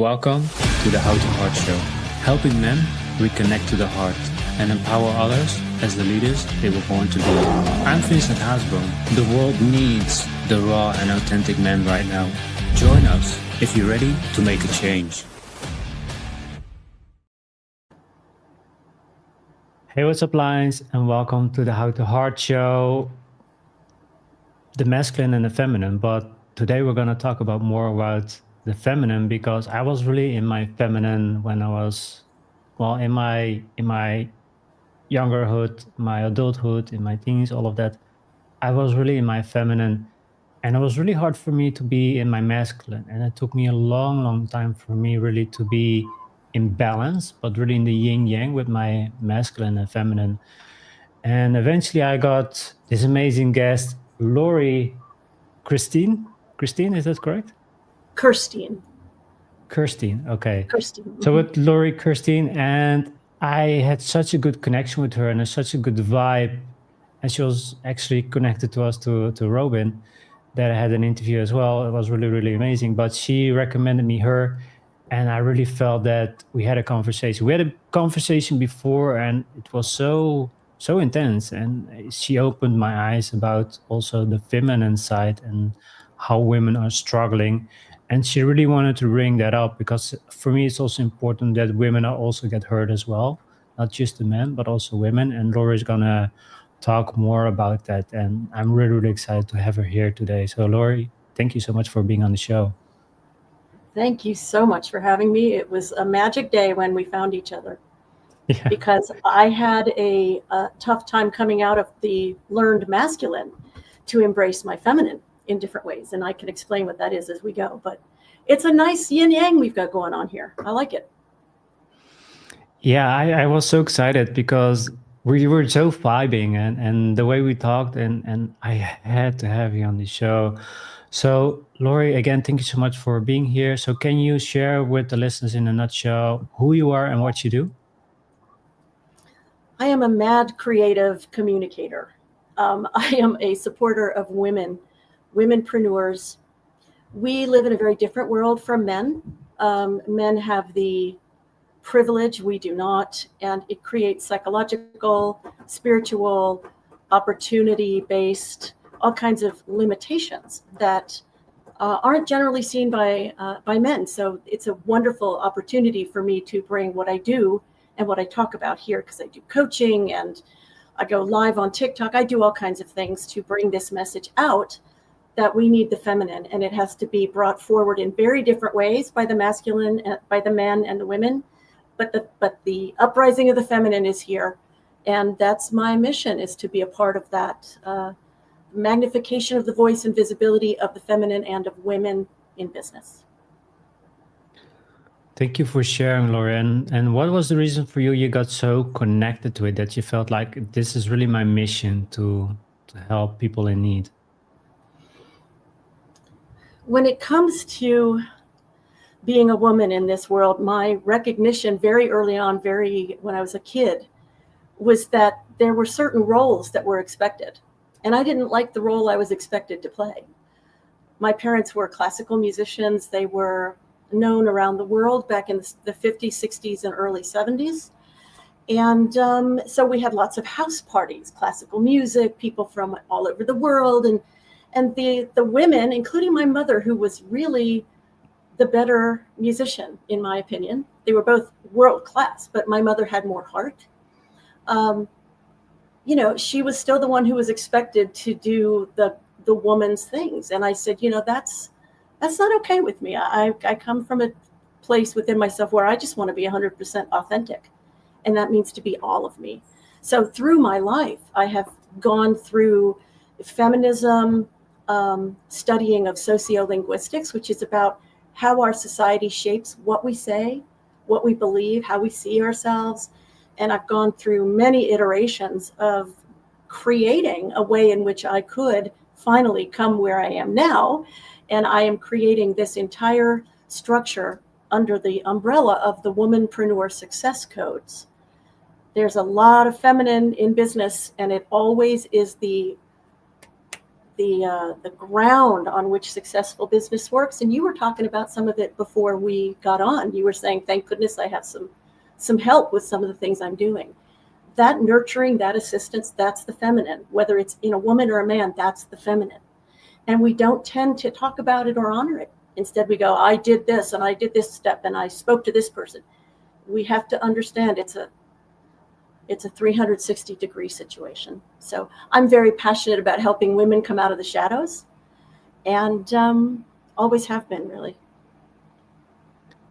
Welcome to the How to Heart Show, helping men reconnect to the heart and empower others as the leaders they were born to be. I'm Vincent Hazenboom. The world needs the raw and authentic men right now. Join us if you're ready to make a change. Hey, what's up, Lions, and welcome to the How to Heart Show, the masculine and the feminine. But today we're going to talk about more about the feminine, because I was really in my feminine when I was, in my youngerhood, my adulthood, in my teens, all of that. I was really in my feminine, and it was really hard for me to be in my masculine. And it took me a long time for me really to be in balance, but really in the yin yang with my masculine and feminine. And eventually I got this amazing guest, Lori Christine. Christine, is that correct? Kirstein, okay. Kirstein. So with Lori Kirstein, and I had such a good connection with her and such a good vibe. And she was actually connected to us, to Robin, that I had an interview as well. It was really amazing. But she recommended me her, and I really felt that we had a conversation. We had a conversation before, and it was so intense. And she opened my eyes about also the feminine side and how women are struggling. And she really wanted to bring that up, because for me, it's also important that women are also get heard as well, not just the men, but also women. And Laura is gonna talk more about that. And I'm really excited to have her here today. So Lori, thank you so much for being on the show. Thank you so much for having me. It was a magic day when we found each other. Yeah. Because I had a tough time coming out of the learned masculine to embrace my feminine in different ways. And I can explain what that is as we go. But it's a nice yin yang we've got going on here. I like it. Yeah, I was so excited because we were so vibing, and the way we talked, and I had to have you on the show. So Lori, again, thank you so much for being here. So can you share with the listeners in a nutshell who you are and what you do? I am a mad creative communicator. I am a supporter of womenpreneurs. We live in a very different world from men. Men have the privilege, we do not, and it creates psychological, spiritual, opportunity-based, all kinds of limitations that aren't generally seen by men. So it's a wonderful opportunity for me to bring what I do and what I talk about here, because I do coaching and I go live on TikTok. I do all kinds of things to bring this message out that we need the feminine, and it has to be brought forward in very different ways by the masculine, by the men and the women. But the uprising of the feminine is here, and that's my mission, is to be a part of that magnification of the voice and visibility of the feminine and of women in business. Thank you for sharing, Laura. And what was the reason for you? You got so connected to it that you felt like this is really my mission to help people in need. When it comes to being a woman in this world, my recognition very early on, when I was a kid, was that there were certain roles that were expected. And I didn't like the role I was expected to play. My parents were classical musicians. They were known around the world back in the 50s, 60s, and early 70s. And so we had lots of house parties, classical music, people from all over the world. And the women, including my mother, who was really the better musician, in my opinion. They were both world class, but my mother had more heart. She was still the one who was expected to do the woman's things. And I said, that's not okay with me. I come from a place within myself where I just want to be 100% authentic. And that means to be all of me. So through my life, I have gone through feminism, studying of sociolinguistics, which is about how our society shapes what we say, what we believe, how we see ourselves. And I've gone through many iterations of creating a way in which I could finally come where I am now. And I am creating this entire structure under the umbrella of the Womanpreneur Success Codes. There's a lot of feminine in business, and it always is the the ground on which successful business works. And you were talking about some of it before we got on. You were saying, thank goodness I have some help with some of the things I'm doing. That nurturing, that assistance, that's the feminine. Whether it's in a woman or a man, that's the feminine. And we don't tend to talk about it or honor it. Instead, we go, I did this and I did this step and I spoke to this person. We have to understand it's a 360-degree situation. So I'm very passionate about helping women come out of the shadows, and always have been, really.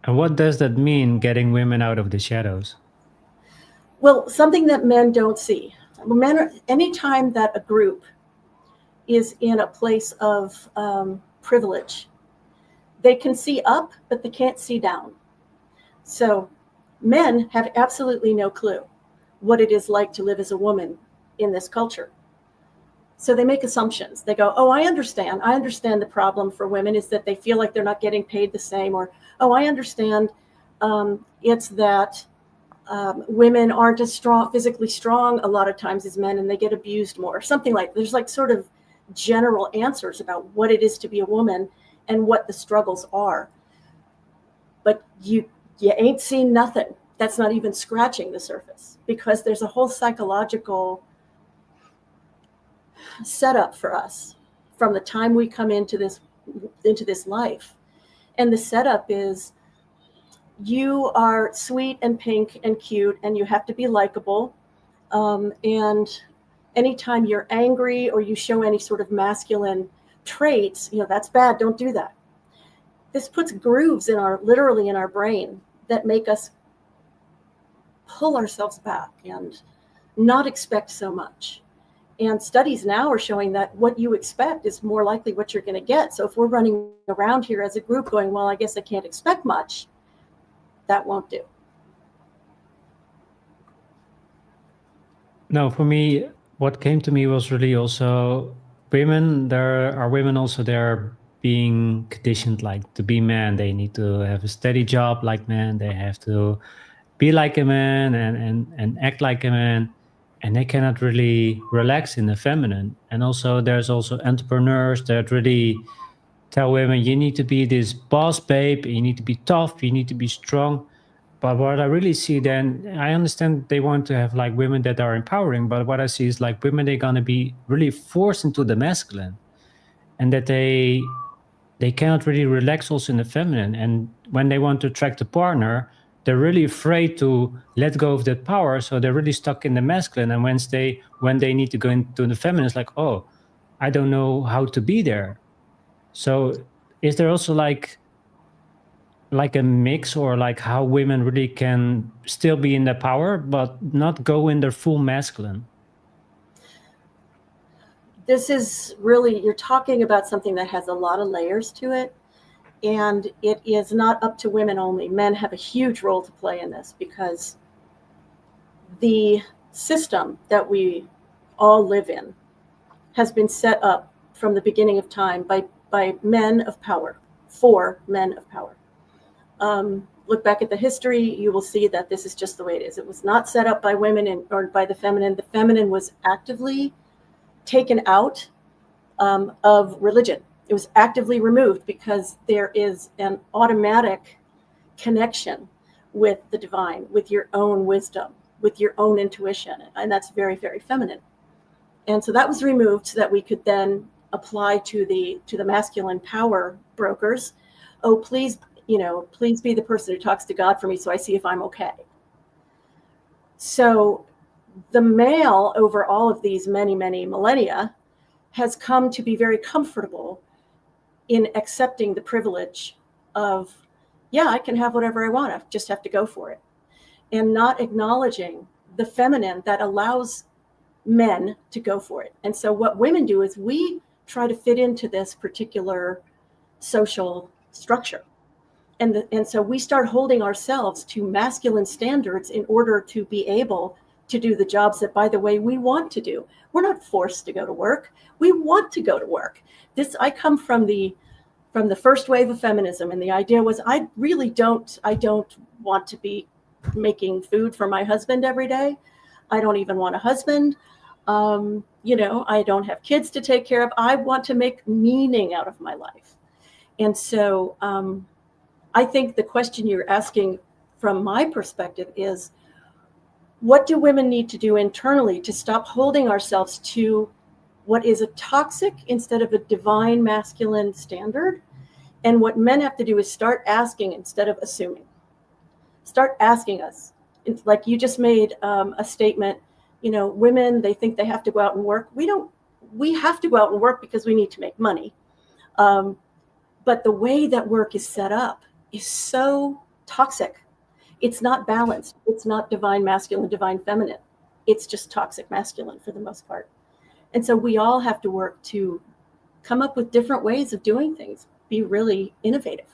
And what does that mean, getting women out of the shadows? Well, something that men don't see. Anytime that a group is in a place of privilege, they can see up, but they can't see down. So men have absolutely no clue what it is like to live as a woman in this culture. So they make assumptions. They go, oh, I understand the problem for women is that they feel like they're not getting paid the same, or, oh, I understand it's that women aren't as physically strong a lot of times as men, and they get abused more, something like, there's like sort of general answers about what it is to be a woman and what the struggles are. But you ain't seen nothing. That's not even scratching the surface, because there's a whole psychological setup for us from the time we come into this life. And the setup is, you are sweet and pink and cute, and you have to be likable. And anytime you're angry or you show any sort of masculine traits, that's bad. Don't do that. This puts grooves literally in our brain that make us pull ourselves back and not expect so much. And studies now are showing that what you expect is more likely what you're going to get. So if we're running around here as a group going, well, I guess I can't expect much, that won't do. No, for me, what came to me was really also women. There are women also there being conditioned like to be men. They need to have a steady job like men. They have to be like a man and act like a man. And they cannot really relax in the feminine. And also there's also entrepreneurs that really tell women, you need to be this boss babe, you need to be tough, you need to be strong. But what I really see then, I understand they want to have like women that are empowering, but what I see is like women, they're gonna be really forced into the masculine, and that they cannot really relax also in the feminine. And when they want to attract a partner, they're really afraid to let go of that power. So they're really stuck in the masculine. And when they need to go into the feminine, it's like, oh, I don't know how to be there. So is there also like a mix, or like how women really can still be in their power but not go in their full masculine? This is really, you're talking about something that has a lot of layers to it. And it is not up to women only. Men have a huge role to play in this, because the system that we all live in has been set up from the beginning of time by men of power, for men of power. Look back at the history, you will see that this is just the way it is. It was not set up by women or by the feminine. The feminine was actively taken out of religion. It was actively removed, because there is an automatic connection with the divine, with your own wisdom, with your own intuition. And that's very, very feminine. And so that was removed so that we could then apply to the masculine power brokers. Oh, please be the person who talks to God for me so I see if I'm okay. So the male, over all of these many, many millennia, has come to be very comfortable in accepting the privilege of, yeah, I can have whatever I want. I just have to go for it. And not acknowledging the feminine that allows men to go for it. And so what women do is we try to fit into this particular social structure. And so we start holding ourselves to masculine standards in order to be able to do the jobs that, by the way, we want to do. We're not forced to go to work. We want to go to work. I come from the first wave of feminism, and the idea was I don't want to be making food for my husband every day. I don't even want a husband. I don't have kids to take care of. I want to make meaning out of my life. And so I think the question you're asking from my perspective is, what do women need to do internally to stop holding ourselves to what is a toxic instead of a divine masculine standard? And what men have to do is start asking instead of assuming. Start asking us. It's like you just made a statement, women, they think they have to go out and work. We have to go out and work because we need to make money. But the way that work is set up is so toxic. It's not balanced. It's not divine masculine, divine feminine. It's just toxic masculine for the most part. And so we all have to work to come up with different ways of doing things, be really innovative.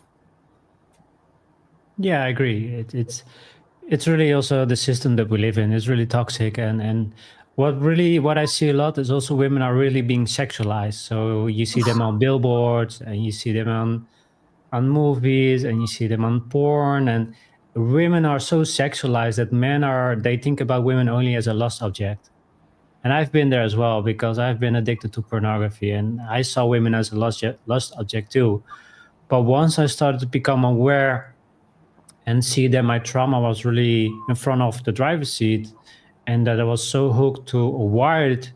Yeah, I agree. It's really also the system that we live in is really toxic, and what I see a lot is also women are really being sexualized. So you see them on billboards, and you see them on movies, and you see them on porn, and women are so sexualized that they think about women only as a lust object. And I've been there as well, because I've been addicted to pornography, and I saw women as a lust object too. But once I started to become aware and see that my trauma was really in front of the driver's seat, and that I was so hooked to or wired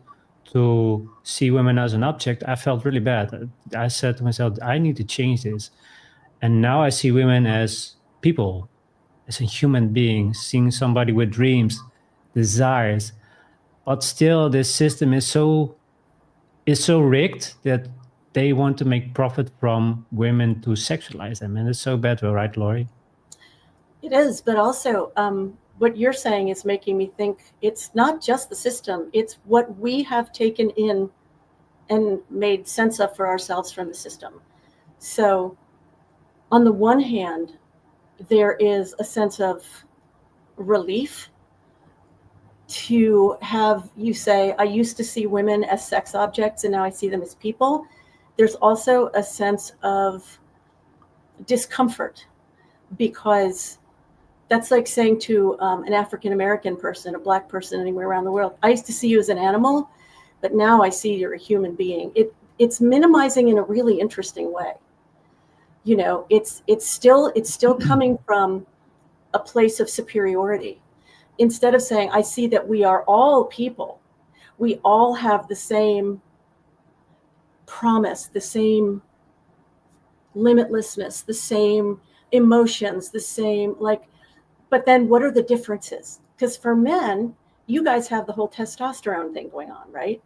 to see women as an object, I felt really bad. I said to myself, I need to change this. And now I see women as people, as a human being, seeing somebody with dreams, desires. But still, this system is so rigged that they want to make profit from women to sexualize them, and it's so bad, right, Laurie? It is, but also what you're saying is making me think it's not just the system, it's what we have taken in and made sense of for ourselves from the system. So, on the one hand, there is a sense of relief to have you say, I used to see women as sex objects and now I see them as people. There's also a sense of discomfort, because that's like saying to an African American person, a Black person anywhere around the world, I used to see you as an animal, but now I see you're a human being. It's minimizing in a really interesting way. It's still coming from a place of superiority. Instead of saying, I see that we are all people, we all have the same promise, the same limitlessness, the same emotions, the same, but then what are the differences? Because for men, you guys have the whole testosterone thing going on, right?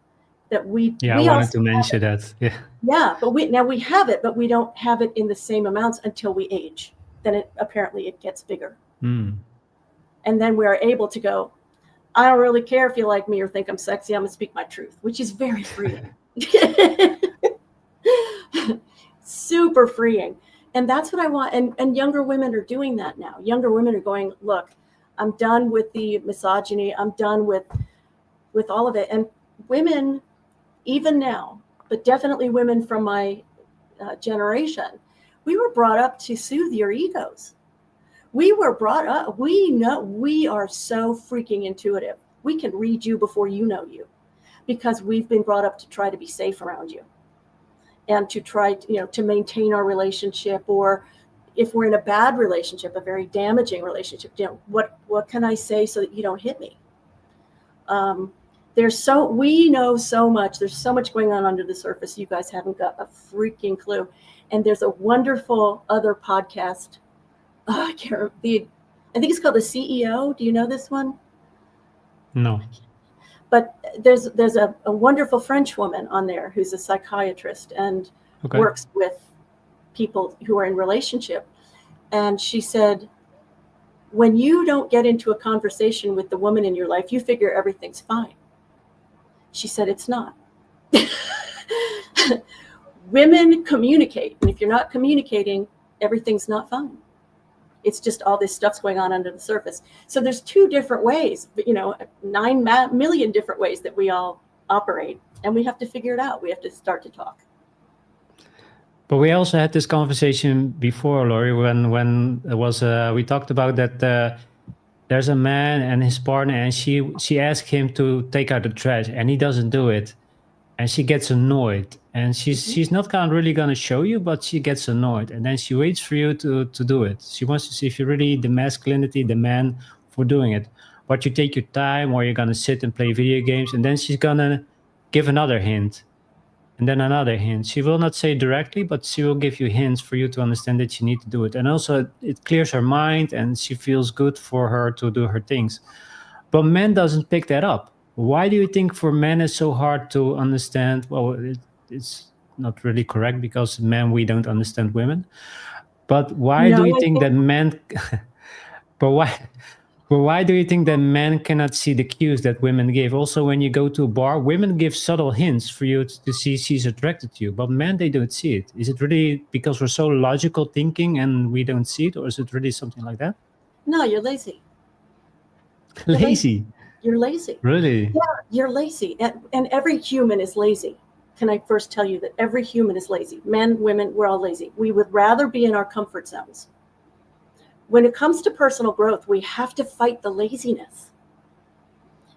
That Yeah, I wanted to mention that. Yeah, but we have it, but we don't have it in the same amounts until we age. Then apparently it gets bigger. Mm. And then we are able to go, I don't really care if you like me or think I'm sexy. I'm going to speak my truth, which is very freeing. Super freeing. And that's what I want. And younger women are doing that now. Younger women are going, look, I'm done with the misogyny. I'm done with all of it. And women, even now, but definitely women from my generation, we were brought up to soothe your egos. We were brought up, we know, we are so freaking intuitive. We can read you before you know you, because we've been brought up to try to be safe around you and to try to maintain our relationship, or if we're in a bad relationship, a very damaging relationship, what can I say so that you don't hit me? We know so much. There's so much going on under the surface. You guys haven't got a freaking clue. And there's a wonderful other podcast. I think it's called the CEO. Do you know this one? No. But there's a wonderful French woman on there who's a psychiatrist and works with people who are in relationship. And she said, when you don't get into a conversation with the woman in your life, you figure everything's fine. She said, it's not. Women communicate. And if you're not communicating, everything's not fine. It's just all this stuff's going on under the surface. So there's two different ways, 9 million different ways that we all operate. And we have to figure it out. We have to start to talk. But we also had this conversation before, Laurie, when it was we talked about that there's a man and his partner, and she asks him to take out the trash, and he doesn't do it, and she gets annoyed, and Mhm. she's not kind of really going to show you, but she gets annoyed, and then she waits for you to do it. She wants to see if you're really the masculinity, the man for doing it. But you take your time, or you're going to sit and play video games, and then she's going to give another hint, and then another hint. She will not say directly, but she will give you hints for you to understand that you need to do it. And also, it clears her mind, and she feels good for her to do her things. But men doesn't pick that up. Why do you think for men it's so hard to understand? Well, it's not really correct, because men, we don't understand women. But why do No, you I think think that men? but why? But why do you think that men cannot see the cues that women give? Also, when you go to a bar, women give subtle hints for you to see she's attracted to you, but men, they don't see it. Is it really because we're so logical thinking and we don't see it, or is it really something like that? no, you're lazy. You're lazy. Lazy, You're lazy. really? Yeah, you're lazy. And every human is lazy. Can I first tell you that every human is lazy? Men, women, we're all lazy. We would rather be in our comfort zones. When it comes to personal growth, we have to fight the laziness.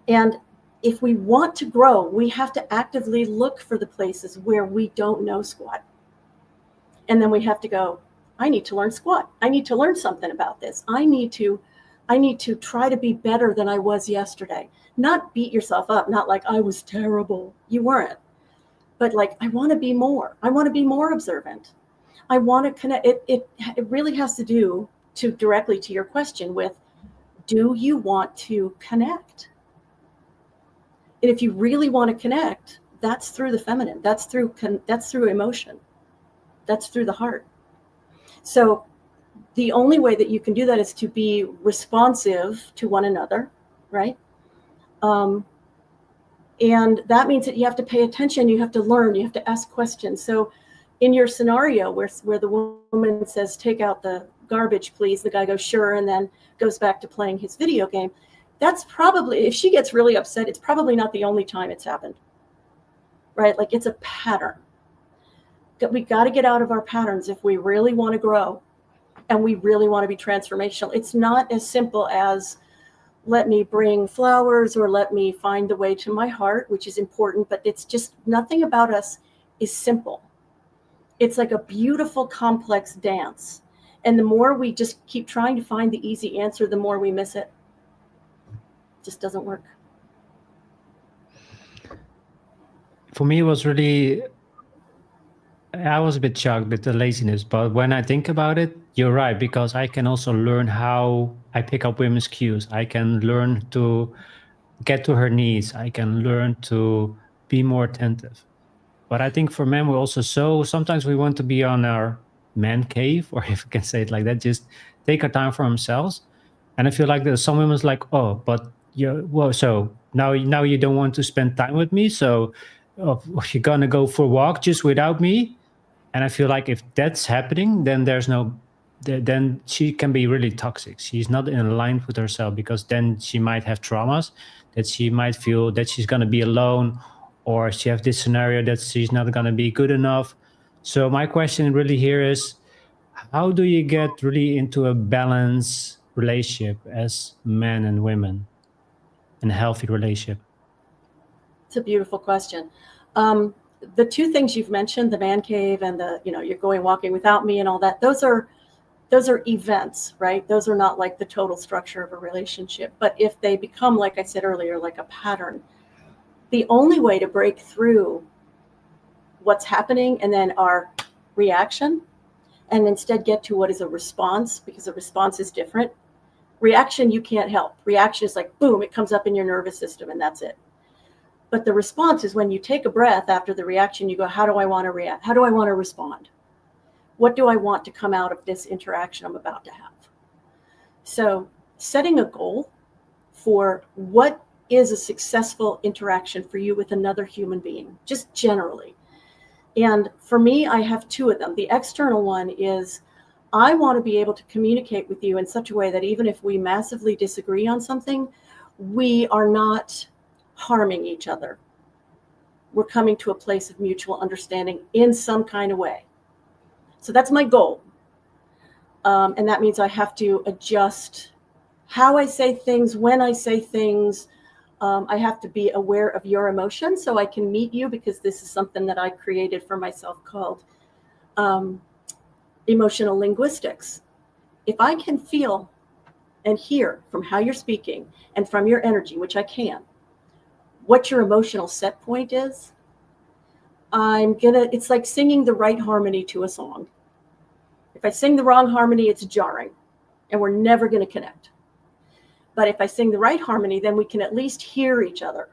And if we want to grow, we have to actively look for the places where we don't know squat. And then we have to go, I need to learn squat. I need to learn something about this. I need to try to be better than I was yesterday. Not beat yourself up, not like I was terrible. You weren't. But like, I want to be more. I want to be more observant. I want to connect. It really has to do directly to your question with, do you want to connect? And if you really want to connect, that's through the feminine. That's through emotion. That's through the heart. So the only way that you can do that is to be responsive to one another, right? And that means that you have to pay attention, you have to learn, you have to ask questions. So in your scenario where the woman says, take out the garbage, please, the guy goes, sure, and then goes back to playing his video game. That's probably, if she gets really upset, it's probably not the only time it's happened, right? Like, it's a pattern. We got to get out of our patterns if we really want to grow and we really want to be transformational. It's not as simple as, let me bring flowers or let me find the way to my heart, which is important, but it's just, nothing about us is simple. It's like a beautiful, complex dance. And the more we just keep trying to find the easy answer, the more we miss it. It just doesn't work. For me, it was really, I was a bit shocked with the laziness, but when I think about it, you're right, because I can also learn how I pick up women's cues. I can learn to get to her needs. I can learn to be more attentive. But I think for men, we're also so, sometimes we want to be on our man cave, or if we can say it like that, just take our time for ourselves. And I feel like there's some women's like, oh, but you, well, so now you don't want to spend time with me, so you're gonna go for a walk just without me. And I feel like if that's happening, then there's no, then she can be really toxic. She's not in alignment with herself, because then she might have traumas, that she might feel that she's going to be alone, or she have this scenario that she's not going to be good enough. So my question really here is, how do you get really into a balanced relationship as men and women, and a healthy relationship? It's a beautiful question. The two things you've mentioned, the man cave and the, you're going walking without me and all that, those are events, right? Those are not like the total structure of a relationship. But if they become, like I said earlier, like a pattern, the only way to break through what's happening and then our reaction, and instead get to what is a response, because a response is different. Reaction, you can't help. Reaction is like, boom, it comes up in your nervous system and that's it. But the response is when you take a breath after the reaction, you go, how do I want to react? How do I want to respond? What do I want to come out of this interaction I'm about to have? So setting a goal for what is a successful interaction for you with another human being, just generally. And for me, I have two of them. The external one is, I want to be able to communicate with you in such a way that even if we massively disagree on something, we are not harming each other. We're coming to a place of mutual understanding in some kind of way. So that's my goal. And that means I have to adjust how I say things, when I say things. I have to be aware of your emotions so I can meet you, because this is something that I created for myself called Emotional Linguistics. If I can feel and hear from how you're speaking and from your energy, which I can, what your emotional set point is, it's like singing the right harmony to a song. If I sing the wrong harmony, it's jarring and we're never going to connect. But if I sing the right harmony, then we can at least hear each other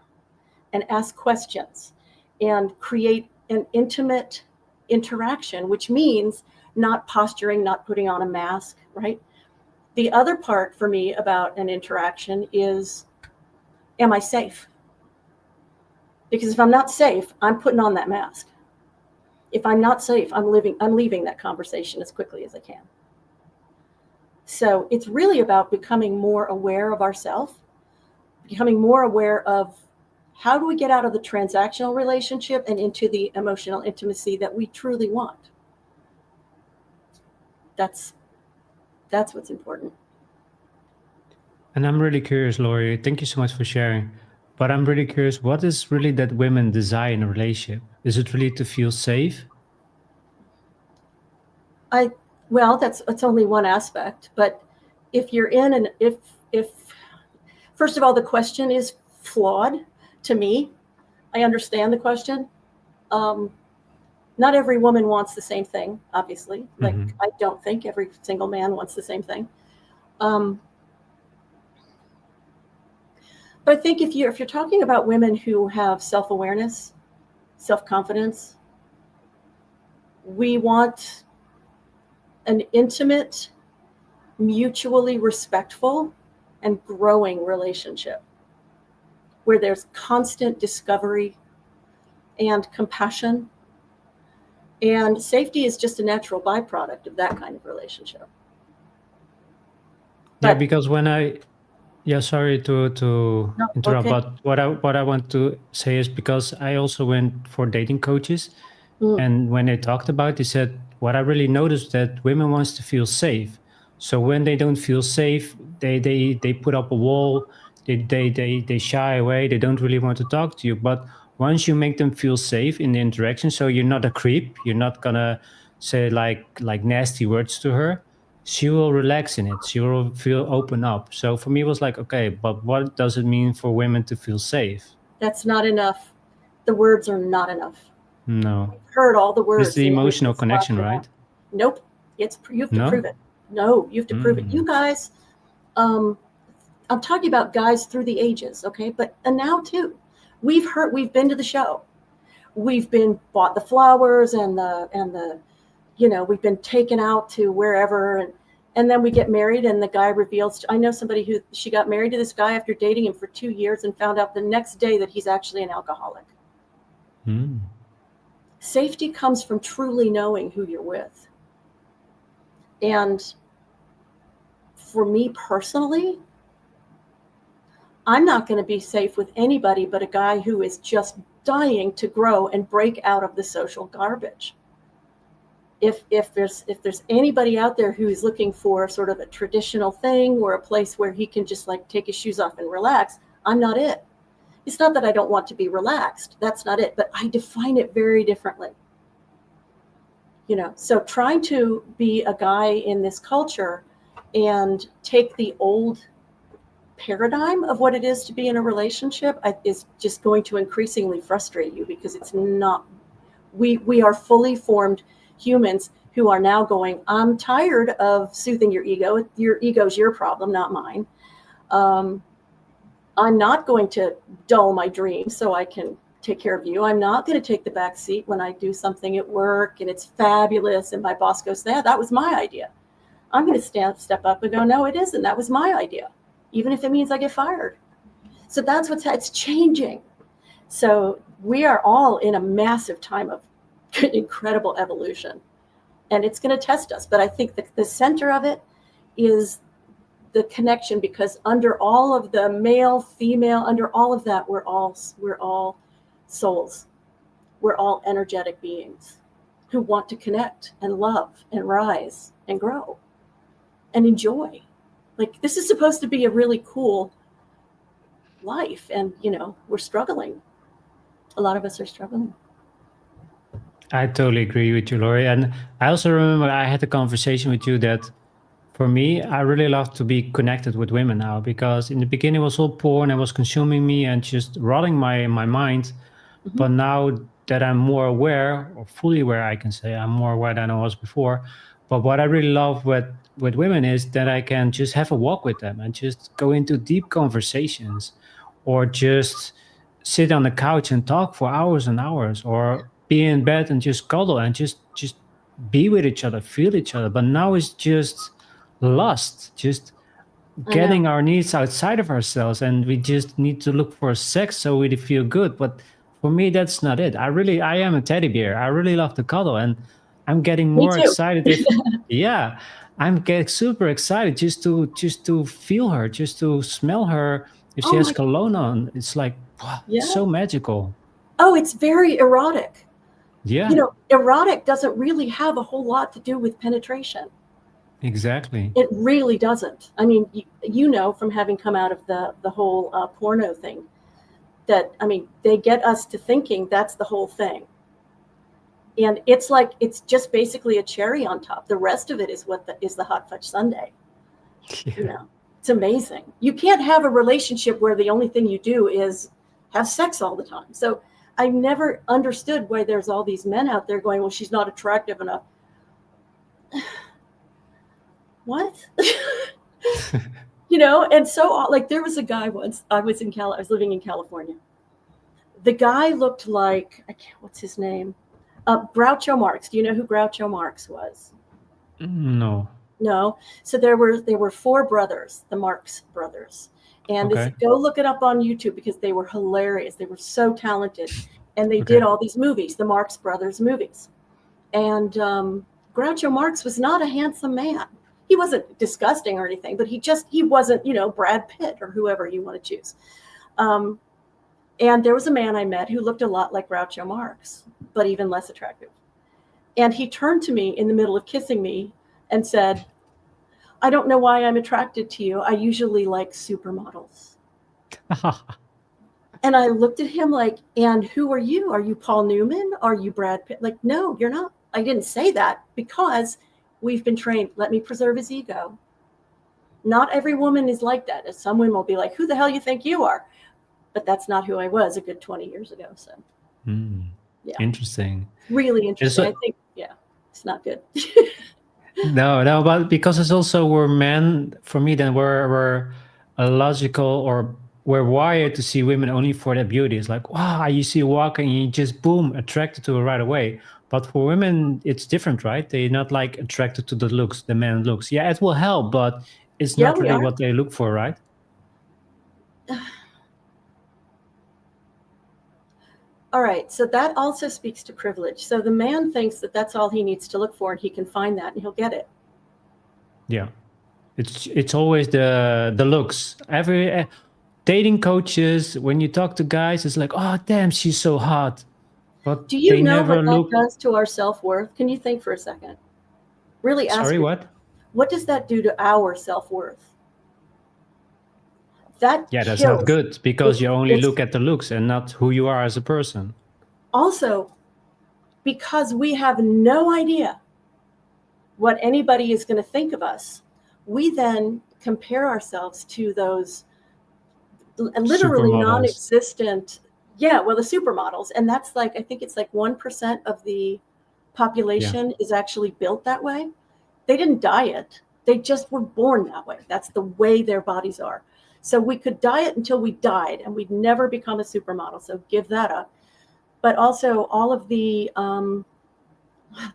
and ask questions and create an intimate interaction, which means not posturing, not putting on a mask, right? The other part for me about an interaction is, am I safe? Because if I'm not safe, I'm putting on that mask. If I'm not safe, I'm leaving that conversation as quickly as I can. So it's really about becoming more aware of ourselves, becoming more aware of how do we get out of the transactional relationship and into the emotional intimacy that we truly want. That's what's important. And I'm really curious, Lori. Thank you so much for sharing. But I'm really curious, what is really that women desire in a relationship? Is it really to feel safe? Well, that's only one aspect, but if you're in and if first of all, the question is flawed to me. I understand the question. Not every woman wants the same thing, obviously. Like, I don't think every single man wants the same thing. But I think if you're talking about women who have self-awareness, self-confidence, we want an intimate, mutually respectful, and growing relationship where there's constant discovery and compassion. And safety is just a natural byproduct of that kind of relationship. Yeah, But because sorry to no, interrupt, okay. but what I want to say is because I also went for dating coaches, Mm, and when they talked about, they said what I really noticed that women wants to feel safe. So when they don't feel safe, they put up a wall. They shy away. They don't really want to talk to you. But once you make them feel safe in the interaction, so you're not a creep, you're not gonna say like nasty words to her, she will relax in it. She will feel open up. So for me, it was like, okay, but what does it mean for women to feel safe? that's not enough. The words are not enough. No, Heard all the it's words the and emotional everything's connection, fine now. right? Nope. You have to prove No. it. No, you have to prove it. You guys, I'm talking about guys through the ages, okay? But and now too, we've been to the show, we've been bought the flowers and the we've been taken out to wherever, and then we get married and the guy reveals. I know somebody who she got married to this guy after dating him for 2 years and found out the next day that he's actually an alcoholic. Safety comes from truly knowing who you're with. And for me personally, I'm not going to be safe with anybody but a guy who is just dying to grow and break out of the social garbage. If there's anybody out there who's looking for sort of a traditional thing or a place where he can just like take his shoes off and relax, I'm not it. It's not that I don't want to be relaxed. That's not it. But I define it very differently. So trying to be a guy in this culture and take the old paradigm of what it is to be in a relationship is just going to increasingly frustrate you, because it's not. We are fully formed humans who are now going, I'm tired of soothing your ego. Your ego's your problem, not mine. I'm not going to dull my dreams so I can take care of you. I'm not going to take the back seat when I do something at work and it's fabulous and my boss goes, that was my idea. I'm going to step up and go, no, it isn't. That was my idea, even if it means I get fired. So that's it's changing. So we are all in a massive time of incredible evolution, and it's going to test us. But I think the center of it is the connection, because under all of the male, female, under all of that, we're all souls. We're all energetic beings who want to connect and love and rise and grow and enjoy. Like, this is supposed to be a really cool life. And, we're struggling. A lot of us are struggling. I totally agree with you, Lori. And I also remember I had a conversation with you that for me, I really love to be connected with women now, because in the beginning it was all porn and was consuming me and just rotting my mind. Mhm. But now that I'm more aware, or fully aware, I can say I'm more aware than I was before. But what I really love with women is that I can just have a walk with them and just go into deep conversations, or just sit on the couch and talk for hours and hours, or be in bed and just cuddle and just be with each other, feel each other. But now it's just lust, just I know. getting our needs outside of ourselves, and we just need to look for sex so we feel good. But for me, that's not it. I am a teddy bear. I really love to cuddle, and I'm getting Me more too. excited if yeah, I'm getting super excited just to feel her, just to smell her. If she Oh has my, cologne on, it's like, wow, it's yeah. so magical. Oh, it's very erotic. Yeah, Erotic doesn't really have a whole lot to do with penetration. exactly. It really doesn't. I mean, from having come out of the whole porno thing, that, I mean, they get us to thinking that's the whole thing. And it's like, it's just basically a cherry on top. The rest of it is is the hot fudge sundae. Yeah. It's amazing. You can't have a relationship where the only thing you do is have sex all the time. So I never understood why there's all these men out there going, well, she's not attractive enough. What? And so, like, there was a guy once, I was living in California. The guy looked like, what's his name? Groucho Marx. Do you know who Groucho Marx was? No. No. So there were four brothers, the Marx brothers. And Okay. go look it up on YouTube, because they were hilarious. They were so talented. And they did Okay. all these movies, the Marx brothers movies. And Groucho Marx was not a handsome man. He wasn't disgusting or anything, but he wasn't, Brad Pitt or whoever you want to choose. And there was a man I met who looked a lot like Groucho Marx, but even less attractive. And he turned to me in the middle of kissing me and said, I don't know why I'm attracted to you. I usually like supermodels. And I looked at him like, and who are you? Are you Paul Newman? Are you Brad Pitt? Like, no, you're not. I didn't say that, because we've been trained. Let me preserve his ego. Not every woman is like that. As some women will be like, who the hell you think you are? But that's not who I was a good 20 years ago. So, yeah, Interesting. really And interesting. I so, think, yeah, it's not good. no, but because it's also we're men, for me, then we're a logical, or we're wired to see women only for their beauty. It's like, wow, you see a walk and you just boom, attracted to her right away. But for women, it's different, right? They're not like attracted to the looks, the man looks. Yeah, it will help, but it's Yeah, not we really are. what they look for, right? All right. So that also speaks to privilege. So the man thinks that that's all he needs to look for, and he can find that and he'll get it. Yeah. It's always the looks. Every dating coaches, when you talk to guys, it's like, oh damn, she's so hot, but Do you they know never what that look. does to our self-worth? Can you think for a second? Really ask Sorry, yourself, what? what does that do to our self-worth? That Yeah, that's not kills. good, because It's you only it's look at the looks and not who you are as a person. also because we have no idea what anybody is going to think of us. We then compare ourselves to those literally Supermodels. non-existent, yeah, well, the supermodels. And that's like, I think it's like 1% of the Yeah. population is actually built that way. They didn't diet, they just were born that way. That's the way their bodies are. So we could diet until we died and we'd never become a supermodel, so give that up. But also all of the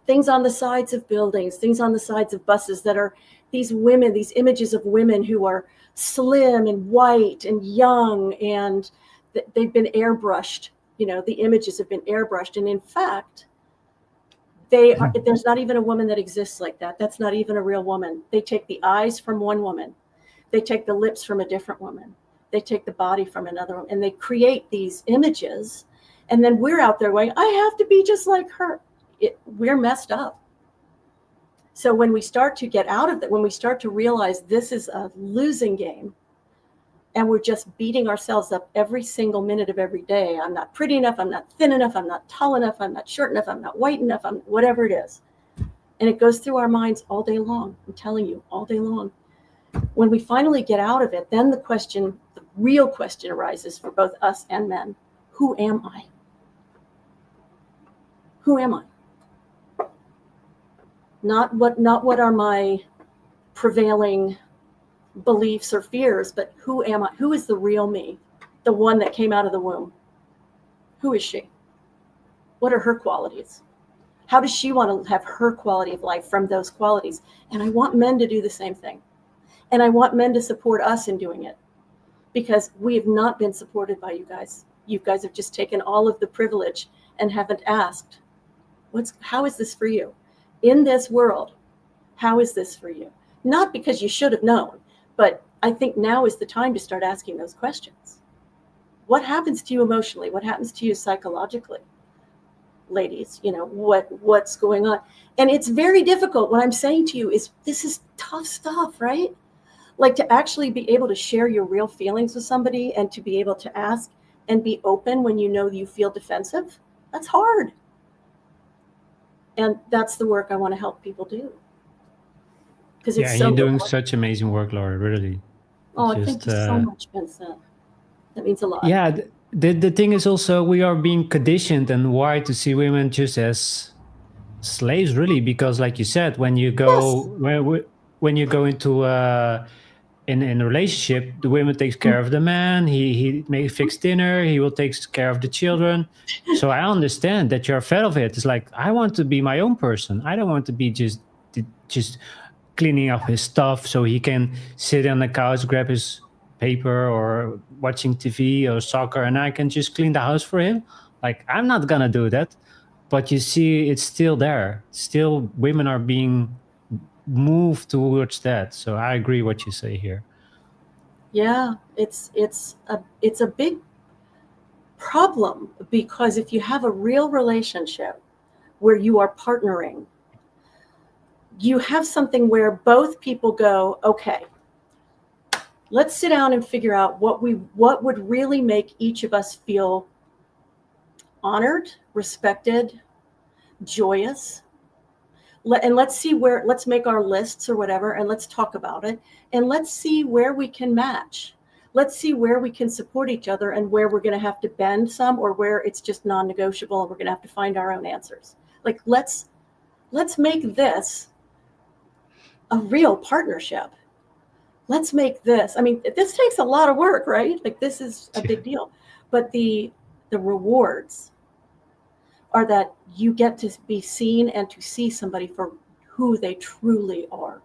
things on the sides of buildings, things on the sides of buses that are these women, these images of women who are slim and white and young, and they've been airbrushed. The images have been airbrushed. And in fact, there's not even a woman that exists like that. That's not even a real woman. They take the eyes from one woman. They take the lips from a different woman. They take the body from another one, and they create these images. And then we're out there going, I have to be just like her. We're messed up. So when we start to get out of that, when we start to realize this is a losing game, and we're just beating ourselves up every single minute of every day. I'm not pretty enough. I'm not thin enough. I'm not tall enough. I'm not short enough. I'm not white enough. I'm whatever it is. And it goes through our minds all day long. I'm telling you, all day long. When we finally get out of it, then the real question arises for both us and men. Who am I? Who am I? Not what are my prevailing beliefs or fears, but who am I? Who is the real me? The one that came out of the womb. Who is she? What are her qualities? How does she want to have her quality of life from those qualities? And I want men to do the same thing. And I want men to support us in doing it, because we have not been supported by you guys. You guys have just taken all of the privilege and haven't asked, how is this for you? In this world, how is this for you? Not because you should have known, but I think now is the time to start asking those questions. What happens to you emotionally? What happens to you psychologically? Ladies, what's going on? And it's very difficult. What I'm saying to you is this is tough stuff, right? Like to actually be able to share your real feelings with somebody and to be able to ask and be open when you feel defensive. That's hard. And that's the work I want to help people do. Because it's and so you're doing important. such amazing work, Laura, really. Oh, thank you so much, Vincent. That means a lot. Yeah, the thing is also we are being conditioned and wired to see women just as slaves, really, because like you said, when you go when you go into in a relationship, the woman takes care of the man. He may fix dinner. He will take care of the children. So I understand that you're fed of it. It's like I want to be my own person. I don't want to be just cleaning up his stuff so he can sit on the couch, grab his paper or watching TV or soccer, and I can just clean the house for him. Like I'm not gonna do that. But you see, it's still there. Still, women are being moved towards that. So I agree what you say here. Yeah, it's a big problem, because if you have a real relationship where you are partnering, you have something where both people go, okay, let's sit down and figure out what would really make each of us feel honored, respected, joyous. And let's make our lists or whatever, and let's talk about it. And let's see where we can match. Let's see where we can support each other and where we're going to have to bend some, or where it's just non-negotiable and we're going to have to find our own answers. Like, let's make this a real partnership. Let's make this. I mean, this takes a lot of work, right? Like, this is a big deal. But the rewards are that you get to be seen and to see somebody for who they truly are.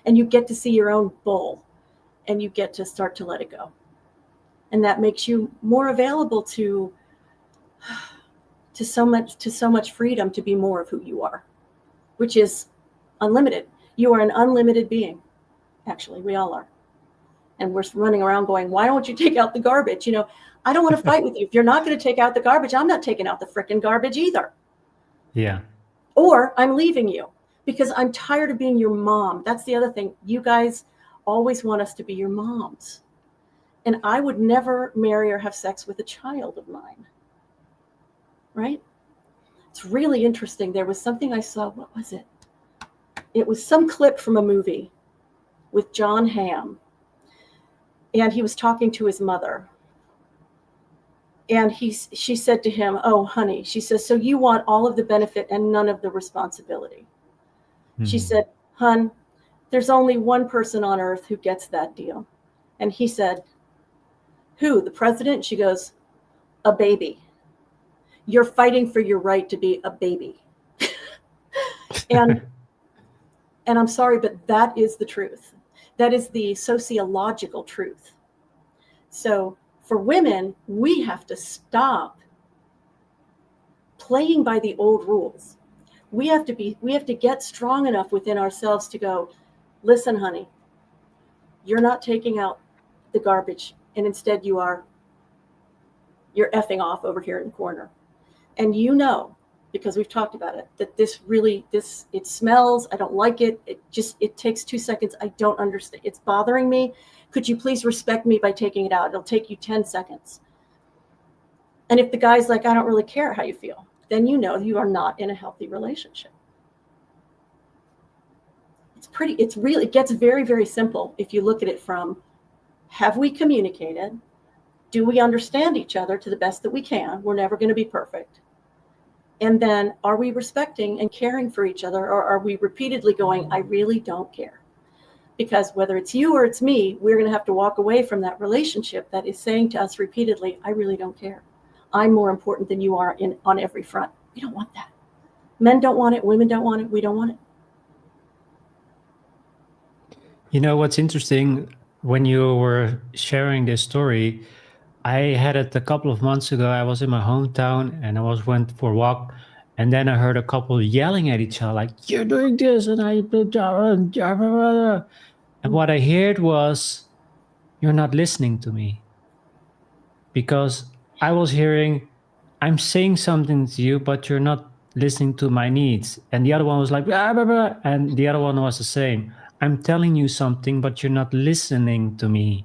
And you get to see your own bull, and you get to start to let it go. And that makes you more available to so much freedom to be more of who you are, which is unlimited. You are an unlimited being. Actually, we all are. And we're running around going, why don't you take out the garbage? I don't want to fight with you. If you're not going to take out the garbage, I'm not taking out the frickin' garbage either. Yeah. Or I'm leaving you because I'm tired of being your mom. That's the other thing. You guys always want us to be your moms. And I would never marry or have sex with a child of mine. Right? It's really interesting. There was something I saw. What was it? It was some clip from a movie with John Hamm. And he was talking to his mother. And she said to him, oh, honey, she says, so you want all of the benefit and none of the responsibility. Mm-hmm. She said, hun, there's only one person on earth who gets that deal. And he said, who, the president? She goes, a baby. You're fighting for your right to be a baby. and I'm sorry, but that is the truth. That is the sociological truth. So for women, we have to stop playing by the old rules. We have to get strong enough within ourselves to go, listen, honey, you're not taking out the garbage, and instead you're effing off over here in the corner. And because we've talked about it, that it smells, I don't like it. It takes 2 seconds. I don't understand. It's bothering me. Could you please respect me by taking it out? It'll take you 10 seconds. And if the guy's like, I don't really care how you feel, then you know you are not in a healthy relationship. It gets very, very simple if you look at it from, have we communicated? Do we understand each other to the best that we can? We're never going to be perfect. And then, are we respecting and caring for each other, or are we repeatedly going, I really don't care? Because whether it's you or it's me, we're going to have to walk away from that relationship that is saying to us repeatedly, I really don't care. I'm more important than you are on every front. We don't want that. Men don't want it. Women don't want it. We don't want it. You know what's interesting? When you were sharing this story, I had it a couple of months ago. I was in my hometown and went for a walk, and then I heard a couple yelling at each other like, "You're doing this," and and what I heard was, "You're not listening to me," because I was hearing, "I'm saying something to you, but you're not listening to my needs," and the other one was like, "Blah, blah, blah," and the other one was the same. "I'm telling you something, but you're not listening to me."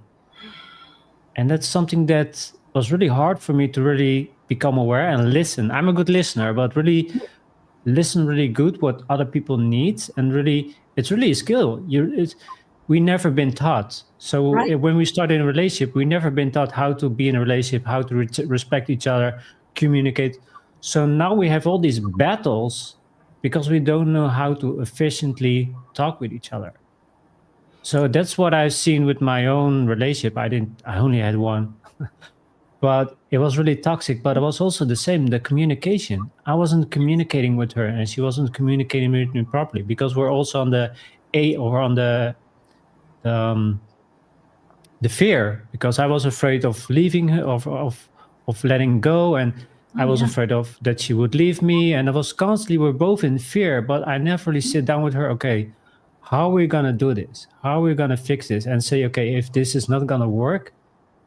And that's something that was really hard for me to really become aware and listen. I'm a good listener, but really listen really good what other people need, and really it's really a skill. We never been taught. So Right. when we start in a relationship, we never been taught how to be in a relationship, how to respect each other, communicate. So now we have all these battles because we don't know how to efficiently talk with each other. So that's what I've seen with my own relationship. I only had one, but it was really toxic. But it was also the same, the communication. I wasn't communicating with her and she wasn't communicating with me properly, because we're also on the um, the fear, because I was afraid of leaving her, of letting go, and Oh, I was yeah. afraid of that she would leave me, and I was constantly, we're both in fear. But I never really sit down with her. Okay, how are we gonna do this? How are we gonna fix this? And say, okay, if this is not gonna work,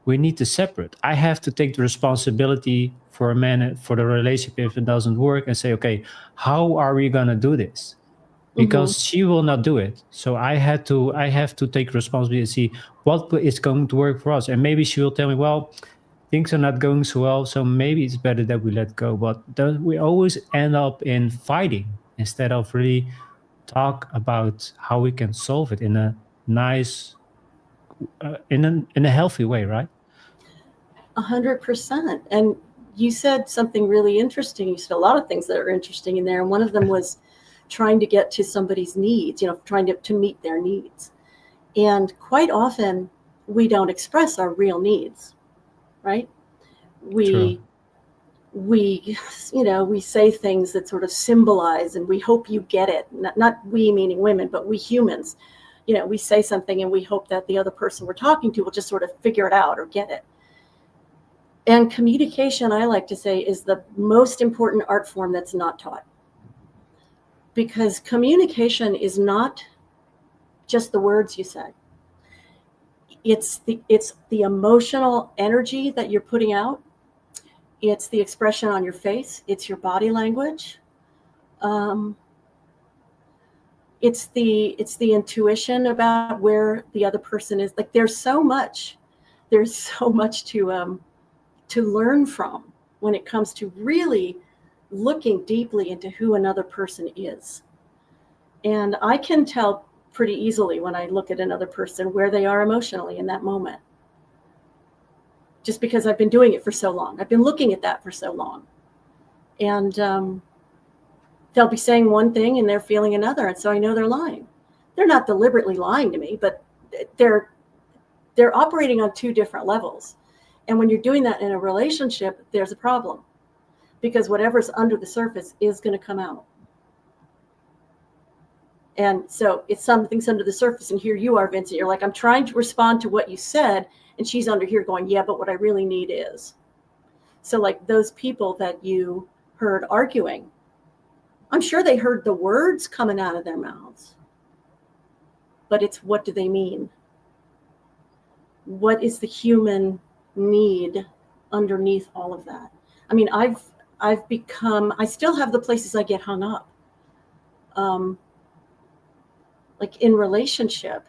we need to separate. I have to take the responsibility for a man, for the relationship if it doesn't work, and say, okay, how are we gonna do this? Mm-hmm. Because she will not do it. So I have to take responsibility and see what is going to work for us. And maybe she will tell me, well, things are not going so well, so maybe it's better that we let go. But we always end up in fighting instead of really talk about how we can solve it in a nice, in a healthy way, right? 100%. And you said something really interesting. You said a lot of things that are interesting in there. And one of them was trying to get to somebody's needs, trying to meet their needs. And quite often we don't express our real needs, right? True. We say things that sort of symbolize, and we hope you get it. Not we meaning women, but we humans. We say something and we hope that the other person we're talking to will just sort of figure it out or get it. And communication, I like to say, is the most important art form that's not taught. Because communication is not just the words you say. It's the emotional energy that you're putting out. It's the expression on your face. It's your body language. It's the intuition about where the other person is. Like there's so much to learn from when it comes to really looking deeply into who another person is. And I can tell pretty easily when I look at another person where they are emotionally in that moment. Just because I've been doing it for so long. I've been looking at that for so long. And they'll be saying one thing and they're feeling another. And so I know they're lying. They're not deliberately lying to me, but they're operating on two different levels. And when you're doing that in a relationship, there's a problem, because whatever's under the surface is going to come out. And so it's something's under the surface. And here you are, Vincent. You're like, I'm trying to respond to what you said. And she's under here going, yeah, but what I really need is. So like those people that you heard arguing, I'm sure they heard the words coming out of their mouths. But it's, what do they mean? What is the human need underneath all of that? I mean, I still have the places I get hung up. Like in relationship,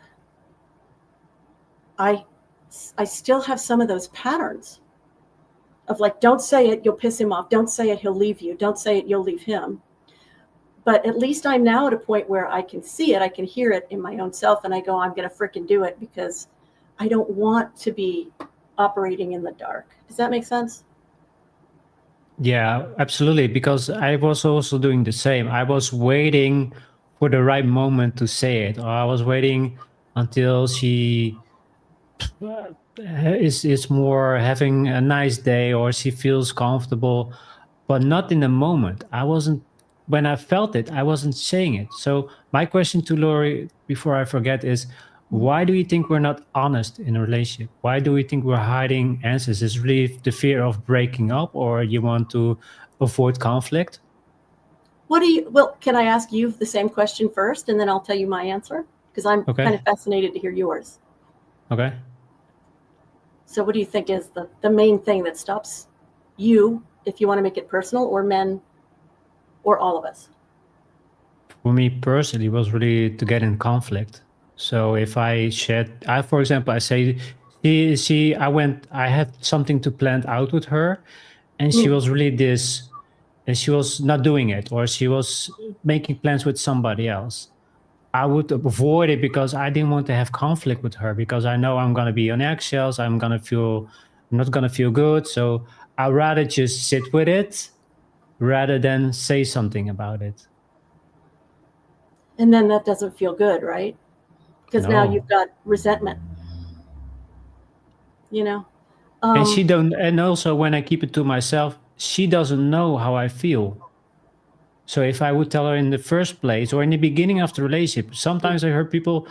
I still have some of those patterns of like, don't say it, you'll piss him off. Don't say it, he'll leave you. Don't say it, you'll leave him. But at least I'm now at a point where I can see it, I can hear it in my own self, and I go, I'm going to freaking do it because I don't want to be operating in the dark. Does that make sense? Yeah, absolutely. Because I was also doing the same. I was waiting for the right moment to say it, or I was waiting until she is more having a nice day, or she feels comfortable, but not in the moment. I wasn't When I felt it, I wasn't saying it. So my question to Lori before I forget is, why do you think we're not honest in a relationship? Why do we think we're hiding answers? Is really the fear of breaking up, or you want to avoid conflict? Well, can I ask you the same question first, and then I'll tell you my answer? Because I'm kind of Okay. fascinated to hear yours. Okay. So what do you think is the main thing that stops you, if you want to make it personal, or men, or all of us? For me personally, it was really to get in conflict. So if for example, I say, I had something to plan out with her, and she Mm. was really and she was not doing it, or she was making plans with somebody else. I would avoid it because I didn't want to have conflict with her, because I know I'm going to be on eggshells. I'm not going to feel good. So I'd rather just sit with it rather than say something about it. And then that doesn't feel good, right? Because now you've No. got resentment, you know? And Um, and also when I keep it to myself, she doesn't know how I feel. So if I would tell her in the first place or in the beginning of the relationship, sometimes I heard people,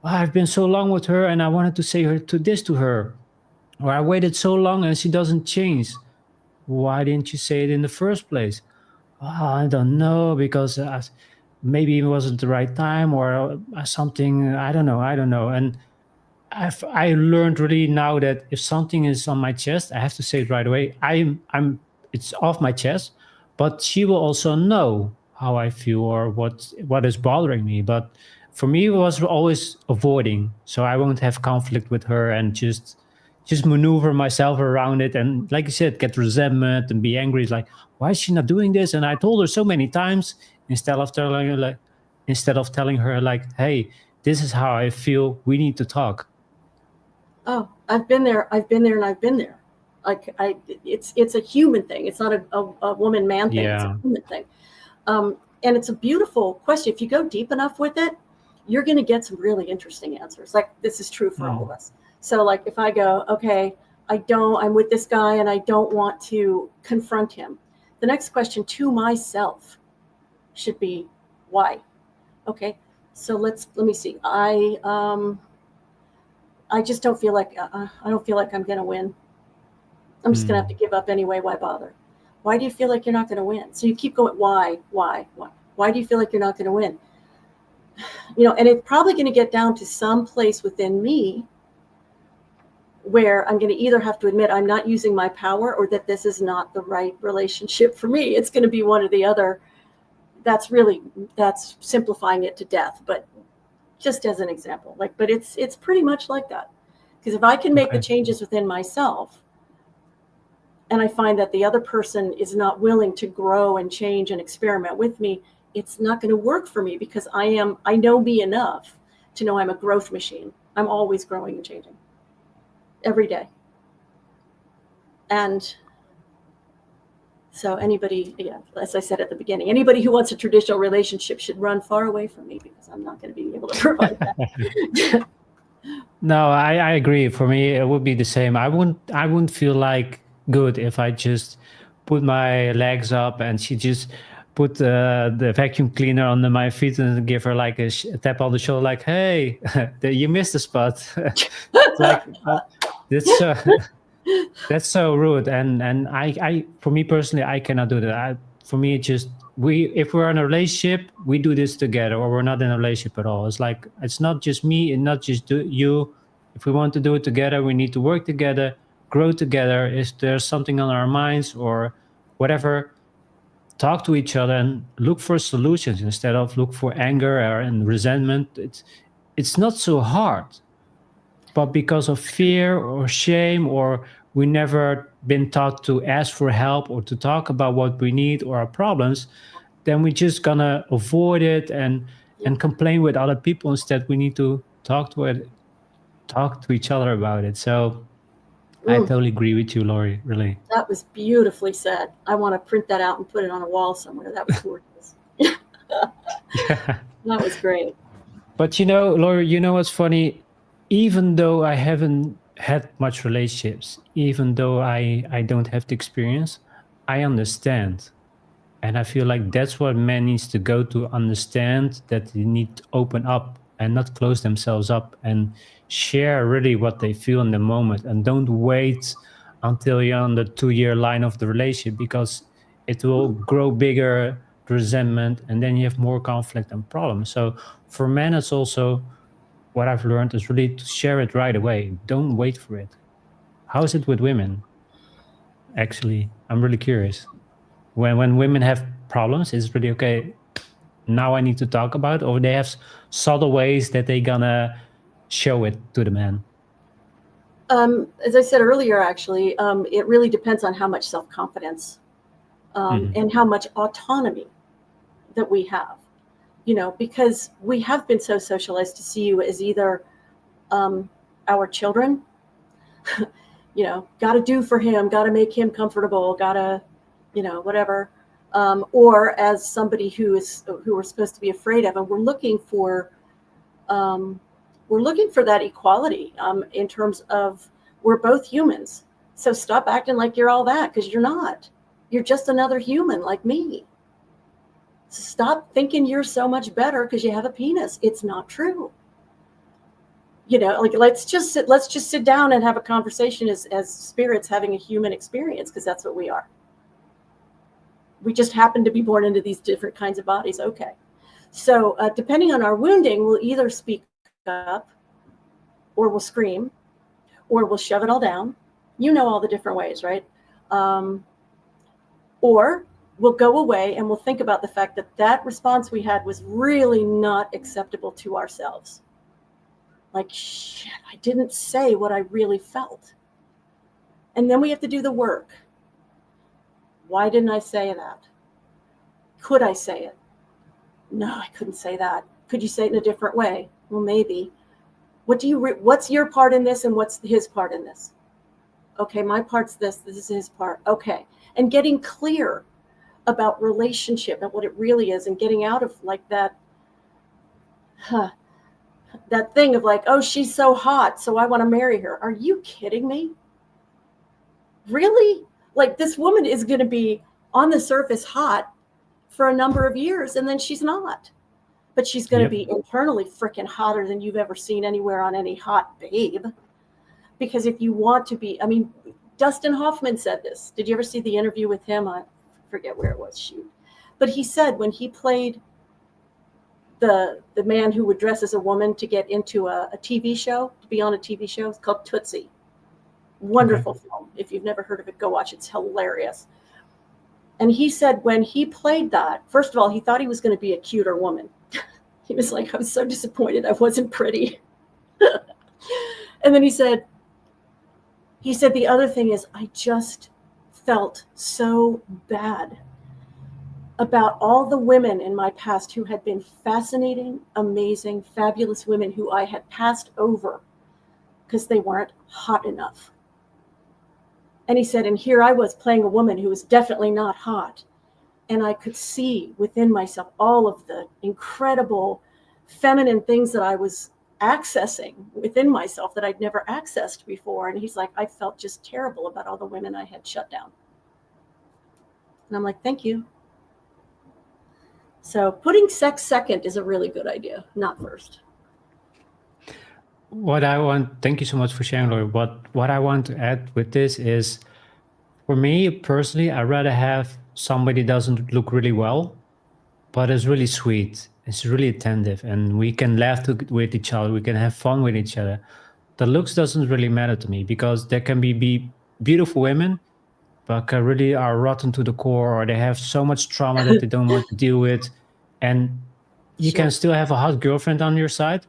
"Oh, I've been so long with her and I wanted to say this to her, or I waited so long and she doesn't change. Why didn't you say it in the first place?" "Oh, I don't know, because maybe it wasn't the right time, or something. I don't know. And I learned really now that if something is on my chest, I have to say it right away. I'm It's off my chest, but she will also know how I feel or what is bothering me. But for me, it was always avoiding, so I won't have conflict with her, and just maneuver myself around it. And like you said, get resentment and be angry. It's like, why is she not doing this? And I told her so many times, instead of telling her like, hey, this is how I feel. We need to talk. oh, I've been there. I've been there, and I've been there. It's a human thing. It's not a woman man thing. It's a Yeah. human thing. And it's a beautiful question. If you go deep enough with it, you're going to get some really interesting answers. Like, this is true for all of us. So like, if I go, okay, I'm with this guy and I don't want to confront him. The next question to myself should be, why? Okay. So let me see. I just don't feel like, I don't feel like I'm going to win. I'm just going to have to give up anyway. Why bother? Why do you feel like you're not going to win? So you keep going, why? Why do you feel like you're not going to win? And it's probably going to get down to some place within me where I'm going to either have to admit I'm not using my power, or that this is not the right relationship for me. It's going to be one or the other. That's simplifying it to death, but just as an example, but it's pretty much like that. Because if I can make the changes within myself, and I find that the other person is not willing to grow and change and experiment with me, it's not going to work for me, because I know me enough to know I'm a growth machine. I'm always growing and changing every day. And so anybody, as I said at the beginning, anybody who wants a traditional relationship should run far away from me, because I'm not going to be able to provide that. No, I agree. For me, it would be the same. I wouldn't feel like good if I just put my legs up and she just put the vacuum cleaner under my feet and give her like a tap on the shoulder, like, "Hey, you missed the spot." It's like, that's that's so rude. And I for me personally, I cannot do that. For me, it just if we're in a relationship, we do this together, or we're not in a relationship at all. It's like, it's not just me and not just you. If we want to do it together, we need to work together, grow together. If there's something on our minds or whatever, talk to each other and look for solutions instead of look for anger and resentment. It's not so hard, but because of fear or shame, or we never been taught to ask for help or to talk about what we need or our problems, then we just gonna avoid it Yeah. and complain with other people instead. We need to talk to each other about it. So I Mm, totally agree with you, Lori, really. that was beautifully said. I want to print that out and put it on a wall somewhere. That was gorgeous. Yeah. That was great. But you know, Laura, you know what's funny? Even though I haven't had much relationships, even though I don't have the experience, I understand. And I feel like that's what men needs to go to understand, that they need to open up and not close themselves up and share really what they feel in the moment, and don't wait until you're on the 2 year line of the relationship, because it will grow bigger, the resentment, and then you have more conflict and problems. So for men, it's also what I've learned is really to share it right away. Don't wait for it. How is it with women? Actually, I'm really curious. When women have problems, it's really okay. Now I need to talk about, or they have subtle ways that they gonna show it to the man. As I said earlier, actually, it really depends on how much self-confidence Mhm. and how much autonomy that we have. Because we have been so socialized to see you as either our children, got to do for him, got to make him comfortable, got to, whatever, or as somebody who we're supposed to be afraid of, and we're looking for that equality in terms of we're both humans. So stop acting like you're all that, because you're not. You're just another human like me. Stop thinking you're so much better because you have a penis. It's not true. Like let's just sit down and have a conversation as spirits having a human experience, because that's what we are. We just happen to be born into these different kinds of bodies. Okay. So depending on our wounding, we'll either speak up, or we'll scream, or we'll shove it all down. All the different ways, right? Or we'll go away and we'll think about the fact that response we had was really not acceptable to ourselves. Like, shit, I didn't say what I really felt. And then we have to do the work. Why didn't I say that? Could I say it? No, I couldn't say that. Could you say it in a different way? Well, maybe. What's your part in this, and what's his part in this? Okay, my part's this is his part. Okay. And getting clear about relationship and what it really is, and getting out of like that thing of like, oh, she's so hot, so I want to marry her. Are you kidding me? Really? Like, this woman is going to be on the surface hot for a number of years, and then she's not. But she's going to be internally freaking hotter than you've ever seen anywhere on any hot babe. Because if you want to be, Dustin Hoffman said this. Did you ever see the interview with him? I forget where it was. Shoot. But he said when he played the man who would dress as a woman to get into a TV show, to be on a TV show, it's called Tootsie. Wonderful film. If you've never heard of it, go watch it. It's hilarious. And he said when he played that, first of all, he thought he was going to be a cuter woman. He was like, I was so disappointed I wasn't pretty. And then he said, the other thing is, I just felt so bad about all the women in my past who had been fascinating, amazing, fabulous women who I had passed over because they weren't hot enough. And he said, and here I was playing a woman who was definitely not hot. And I could see within myself all of the incredible feminine things that I was accessing within myself that I'd never accessed before. And he's like, I felt just terrible about all the women I had shut down. And I'm like, thank you. So putting sex second is a really good idea, not first. Thank you so much for sharing, Lori. What I want to add with this is, for me personally, I'd rather have somebody doesn't look really well, but is really sweet. It's really attentive, and we can laugh with each other. We can have fun with each other. The looks doesn't really matter to me, because there can be beautiful women, but really are rotten to the core, or they have so much trauma that they don't want to deal with. And you can Sure. still have a hot girlfriend on your side,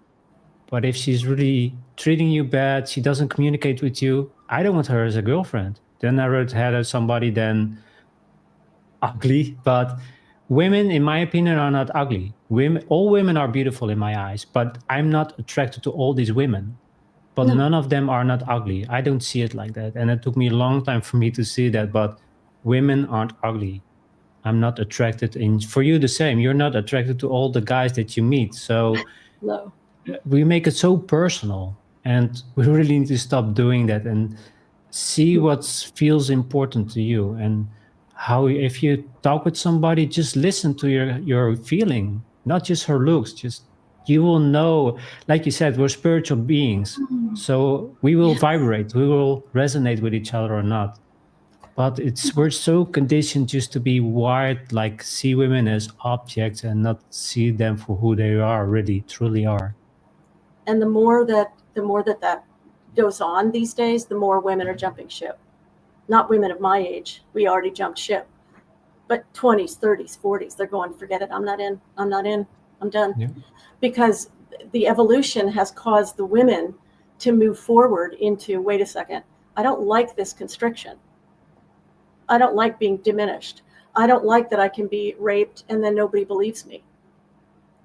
but if she's really treating you bad, she doesn't communicate with you, I don't want her as a girlfriend. Then I would have somebody then ugly. But women, in my opinion, are not ugly. Women, all women are beautiful in my eyes, but I'm not attracted to all these women. But No. none of them are not ugly. I don't see it like that. And it took me a long time for me to see that. But women aren't ugly. I'm not attracted. And for you, the same. You're not attracted to all the guys that you meet. So No. we make it so personal. And we really need to stop doing that and see what feels important to you. And how, if you talk with somebody, just listen to your feeling, not just her looks. Just, you will know, like you said, we're spiritual beings. So we will Yes. vibrate, we will resonate with each other or not. But it's, we're so conditioned just to be wired, like see women as objects and not see them for who they are, really, truly are. And the more that goes on these days, the more women are jumping ship. Not women of my age. We already jumped ship. But 20s, 30s, 40s, they're going, forget it. I'm not in. I'm not in. I'm done. Yeah. Because the evolution has caused the women to move forward into, wait a second, I don't like this constriction. I don't like being diminished. I don't like that I can be raped and then nobody believes me.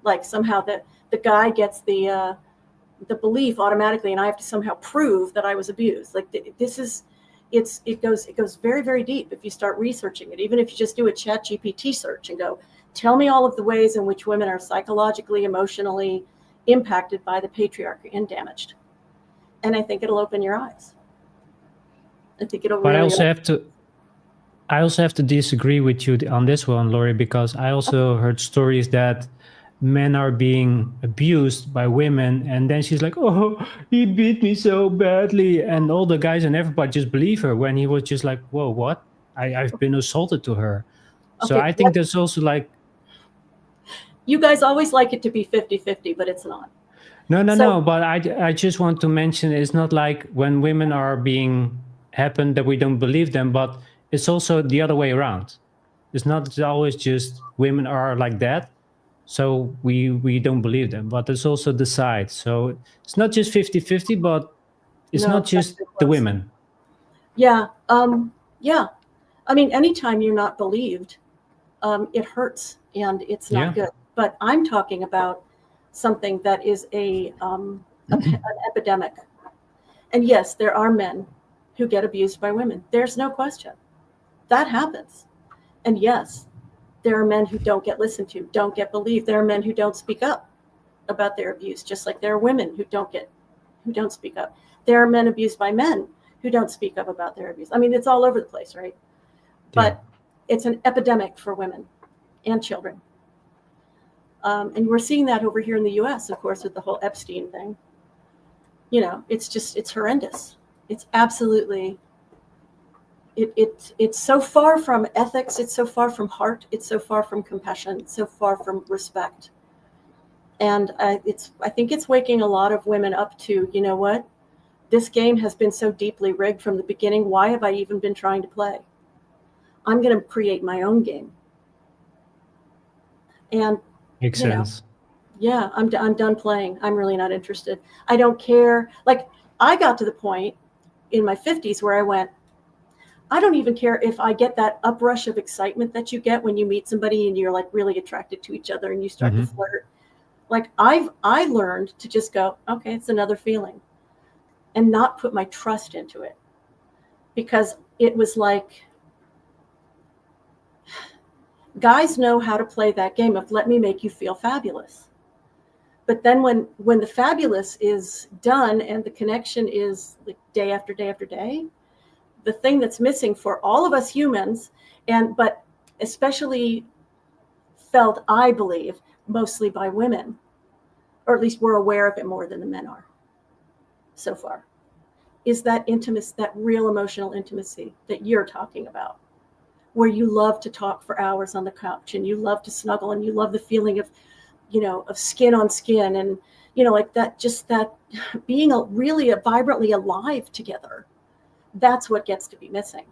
Like somehow the guy gets the belief automatically, and I have to somehow prove that I was abused. Like this is, it goes very, very deep if you start researching it. Even if you just do a Chat GPT search and go, tell me all of the ways in which women are psychologically, emotionally impacted by the patriarchy and damaged. And I think it'll open your eyes. I think it'll But really. I also have to disagree with you on this one, Lori, because I also heard stories that men are being abused by women, and then she's like, "Oh, he beat me so badly," and all the guys and everybody just believe her when he was just like, "Whoa, what? I've been assaulted to her." So Okay, I think there's also like, you guys always like it to be 50-50, but it's not. no. So But I just want to mention it's not like when women are being happened that we don't believe them, but it's also the other way around. It's not always just women are like that, so we don't believe them, but there's also the side. So it's not just 50-50, but it's no, not it's not just too the close. women. Yeah, yeah. I mean, anytime you're not believed, it hurts and it's not Yeah. good. But I'm talking about something that is an epidemic. And yes, there are men who get abused by women. There's no question. That happens. And yes, there are men who don't get listened to, don't get believed. There are men who don't speak up about their abuse, just like there are women who don't speak up. There are men abused by men who don't speak up about their abuse. I mean, it's all over the place, right? Yeah. But it's an epidemic for women and children. And we're seeing that over here in the US, of course, with the whole Epstein thing. You know, it's horrendous. It's absolutely, it's so far from ethics. It's so far from heart. It's so far from compassion. It's so far from respect. And I think it's waking a lot of women up to, you know what? This game has been so deeply rigged from the beginning. Why have I even been trying to play? I'm going to create my own game. And, Makes you know, sense. yeah, I'm done playing. I'm really not interested. I don't care. Like, I got to the point in my 50s where I went, I don't even care if I get that uprush of excitement that you get when you meet somebody and you're like really attracted to each other and you start to flirt. Like I learned to just go, okay, it's another feeling, and not put my trust into it, because it was like, guys know how to play that game of let me make you feel fabulous. But then when the fabulous is done and the connection is like day after day after day, the thing that's missing for all of us humans, but especially felt, I believe, mostly by women, or at least we're aware of it more than the men are so far, is that intimacy, that real emotional intimacy that you're talking about, where you love to talk for hours on the couch and you love to snuggle and you love the feeling of, of skin on skin, and, like that, just that being really vibrantly alive together. That's what gets to be missing.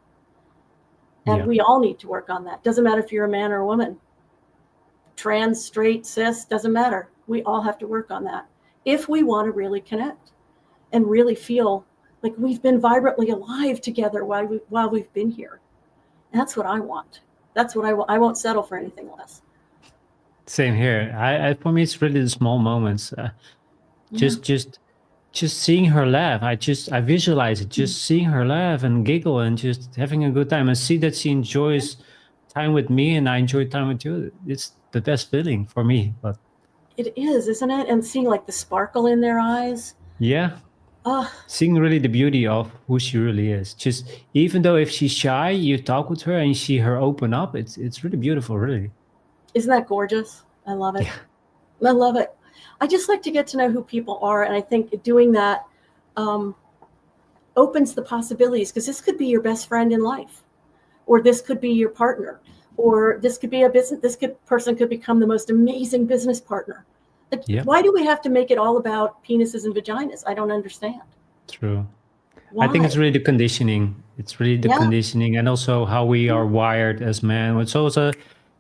And Yeah. we all need to work on that. Doesn't matter if you're a man or a woman, trans, straight, cis, doesn't matter. We all have to work on that if we want to really connect and really feel like we've been vibrantly alive together while we've been here. And that's what I want. That's what I want. I won't settle for anything less. Same here. I for me, it's really the small moments. Yeah. Just seeing her laugh. I visualize it. Just seeing her laugh and giggle and just having a good time and see that she enjoys time with me and I enjoy time with you. It's the best feeling for me. But It is, isn't it? And seeing like the sparkle in their eyes. yeah, Oh, seeing really the beauty of who she really is. Just even though if she's shy, you talk with her and you see her open up. It's really beautiful, really. isn't that gorgeous? I love it. Yeah. I love it. I just like to get to know who people are. And I think doing that opens the possibilities, because this could be your best friend in life, or this could be your partner, or this could be a business. Person could become the most amazing business partner. Like, Yeah. why do we have to make it all about penises and vaginas? I don't understand. True. Why? I think it's really the conditioning. It's really the Yeah. conditioning and also how we are wired as men. It's also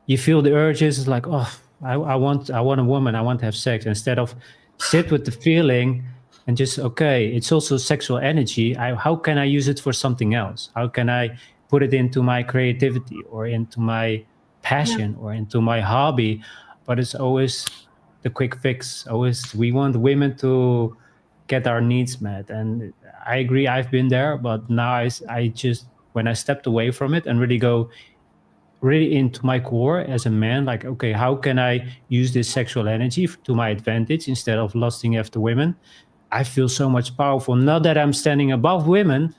you feel the urges. It's like, oh, I want a woman. I want to have sex. Instead of sit with the feeling and just okay. It's also sexual energy. How can I use it for something else? How can I put it into my creativity or into my Yeah. passion or into my hobby? But it's always the quick fix. Always we want women to get our needs met, and I agree. I've been there, but now I just when I stepped away from it and really go really into my core as a man, like, okay, how can I use this sexual energy to my advantage instead of lusting after women? I feel so much powerful. Not that I'm standing above women,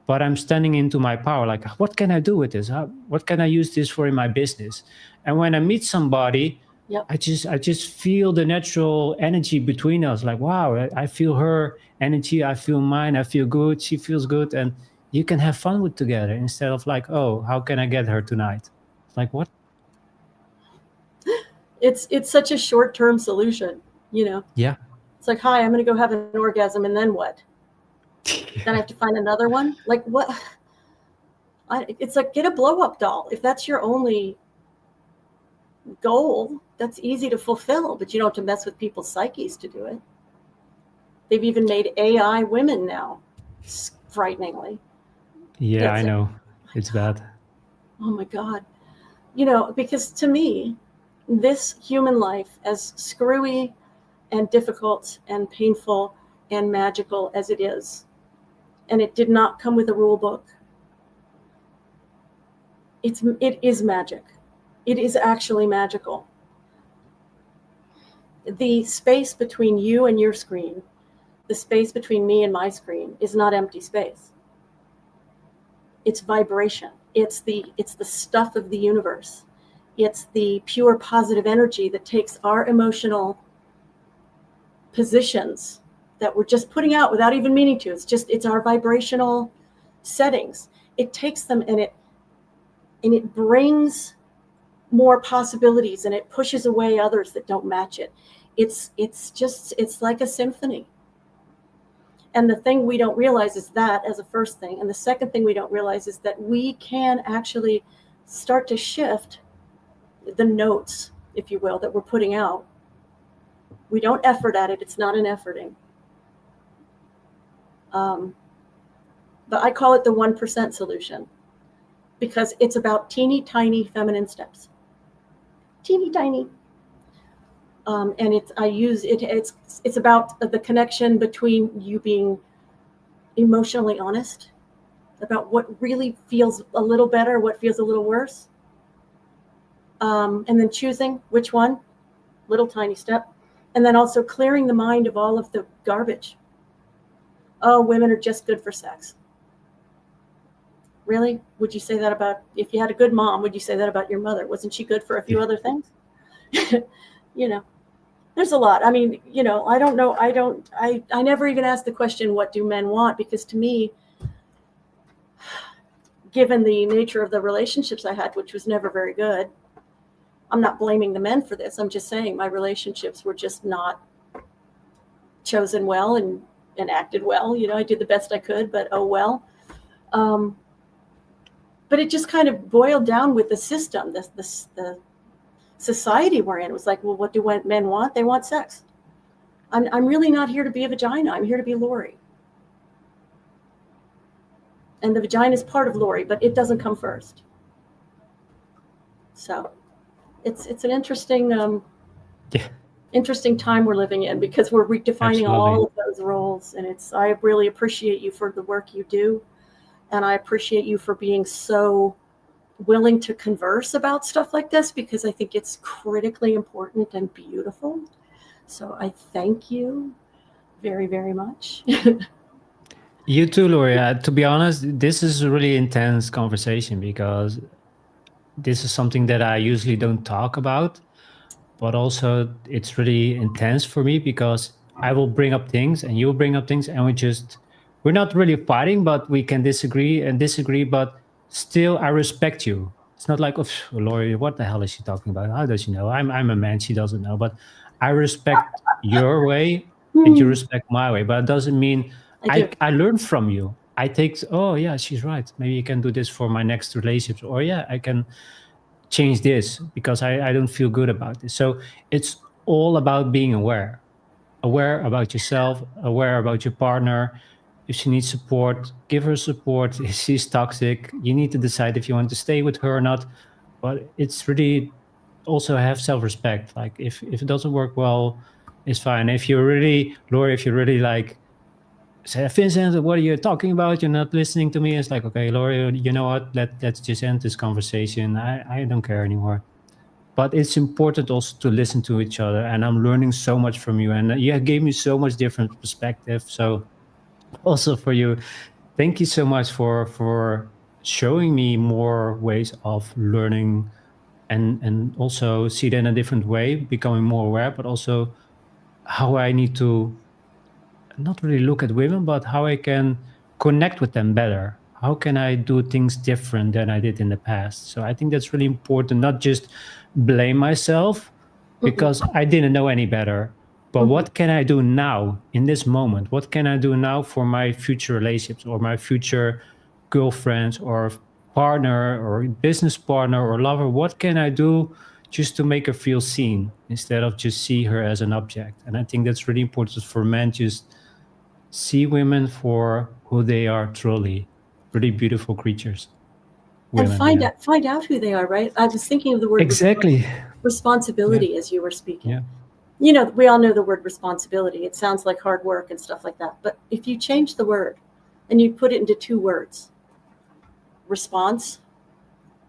but I'm standing into my power. Like, what can I do with this? What can I use this for in my business? And when I meet somebody, Yep. I just feel the natural energy between us. Like, wow, I feel her energy, I feel mine, I feel good, she feels good, and you can have fun with together instead of like, oh, how can I get her tonight? It's like what? It's such a short-term solution, you know. Yeah. It's like, hi, I'm going to go have an orgasm, and then what? Then I have to find another one? Like, what? It's like, get a blow-up doll. If that's your only goal, that's easy to fulfill, but you don't have to mess with people's psyches to do it. They've even made AI women now, frighteningly. Yeah, I It's, know. It's bad. oh my God. You know, because to me, this human life, as screwy and difficult and painful and magical as it is, and it did not come with a rule book, it is magic. It is actually magical. The space between you and your screen, the space between me and my screen, is not empty space. It's vibration. It's the stuff of the universe. It's the pure positive energy that takes our emotional positions that we're just putting out without even meaning to. It's our vibrational settings. It takes them and it brings more possibilities, and it pushes away others that don't match it. It's like a symphony. And the thing we don't realize is that, as a first thing. And the second thing we don't realize is that we can actually start to shift the notes, if you will, that we're putting out. We don't effort at it. It's not an efforting. But I call it the 1% solution, because it's about teeny tiny feminine steps. Teeny tiny. And it's about the connection between you being emotionally honest about what really feels a little better, what feels a little worse, and then choosing which one, little tiny step, and then also clearing the mind of all of the garbage. Oh, women are just good for sex. Really? Would you say that about, if you had a good mom, would you say that about your mother? Wasn't she good for a few other things? You know, there's a lot. I mean, you know, I don't know. I never even asked the question, what do men want? Because to me, given the nature of the relationships I had, which was never very good, I'm not blaming the men for this. I'm just saying my relationships were just not chosen well and acted well. You know, I did the best I could, but oh well. But it just kind of boiled down with the system, the society we're in. It was like, well, what do men want? They want sex. I'm really not here to be a vagina. I'm here to be Lori. And the vagina is part of Lori, but it doesn't come first. So it's an interesting interesting time we're living in, because we're redefining all of those roles. And I really appreciate you for the work you do. And I appreciate you for being so willing to converse about stuff like this, because I think it's critically important and beautiful. So I thank you very, very much. You too, Lori. To be honest, this is a really intense conversation, because this is something that I usually don't talk about, but also it's really intense for me, because I will bring up things and you'll bring up things, and we're not really fighting, but we can disagree, but still I respect you. It's not like, oh, Lori, what the hell is she talking about? How does she know? I'm a man, she doesn't know. But I respect your way and you respect my way. But it doesn't mean I learn from you. I take, oh yeah, she's right. Maybe you can do this for my next relationship. Or yeah, I can change this because I don't feel good about this. So it's all about being aware about yourself, aware about your partner. If she needs support, give her support. If she's toxic, you need to decide if you want to stay with her or not. But it's really also have self-respect. Like if it doesn't work well, it's fine. If you're really, Laura, if you're really like, say, Vincent, what are you talking about? You're not listening to me. It's like, okay, Laura, you know what? Let's just end this conversation. I don't care anymore. But it's important also to listen to each other. And I'm learning so much from you. And you gave me so much different perspective. So also for you, thank you so much for showing me more ways of learning, and also see it in a different way, becoming more aware, but also how I need to not really look at women, but how I can connect with them better. How can I do things different than I did in the past? So I think that's really important, not just blame myself because I didn't know any better, but what can I do now in this moment? What can I do now for my future relationships or my future girlfriends or partner or business partner or lover? What can I do just to make her feel seen instead of just see her as an object? And I think that's really important for men, just see women for who they are, truly really beautiful creatures. Women, and find out who they are, right? I was thinking of the word responsibility as you were speaking. Yeah. You know, we all know the word responsibility. It sounds like hard work and stuff like that. But if you change the word and you put it into two words, response,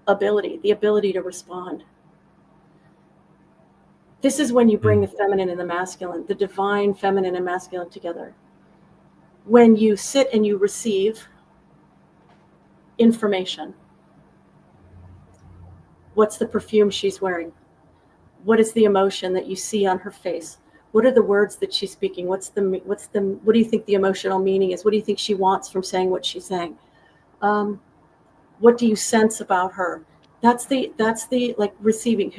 ability, the ability to respond. This is when you bring the feminine and the masculine, the divine feminine and masculine together. When you sit and you receive information. What's the perfume she's wearing? What is the emotion that you see on her face? What are the words that she's speaking? What do you think the emotional meaning is? What do you think she wants from saying what she's saying? What do you sense about her? That's the like receiving.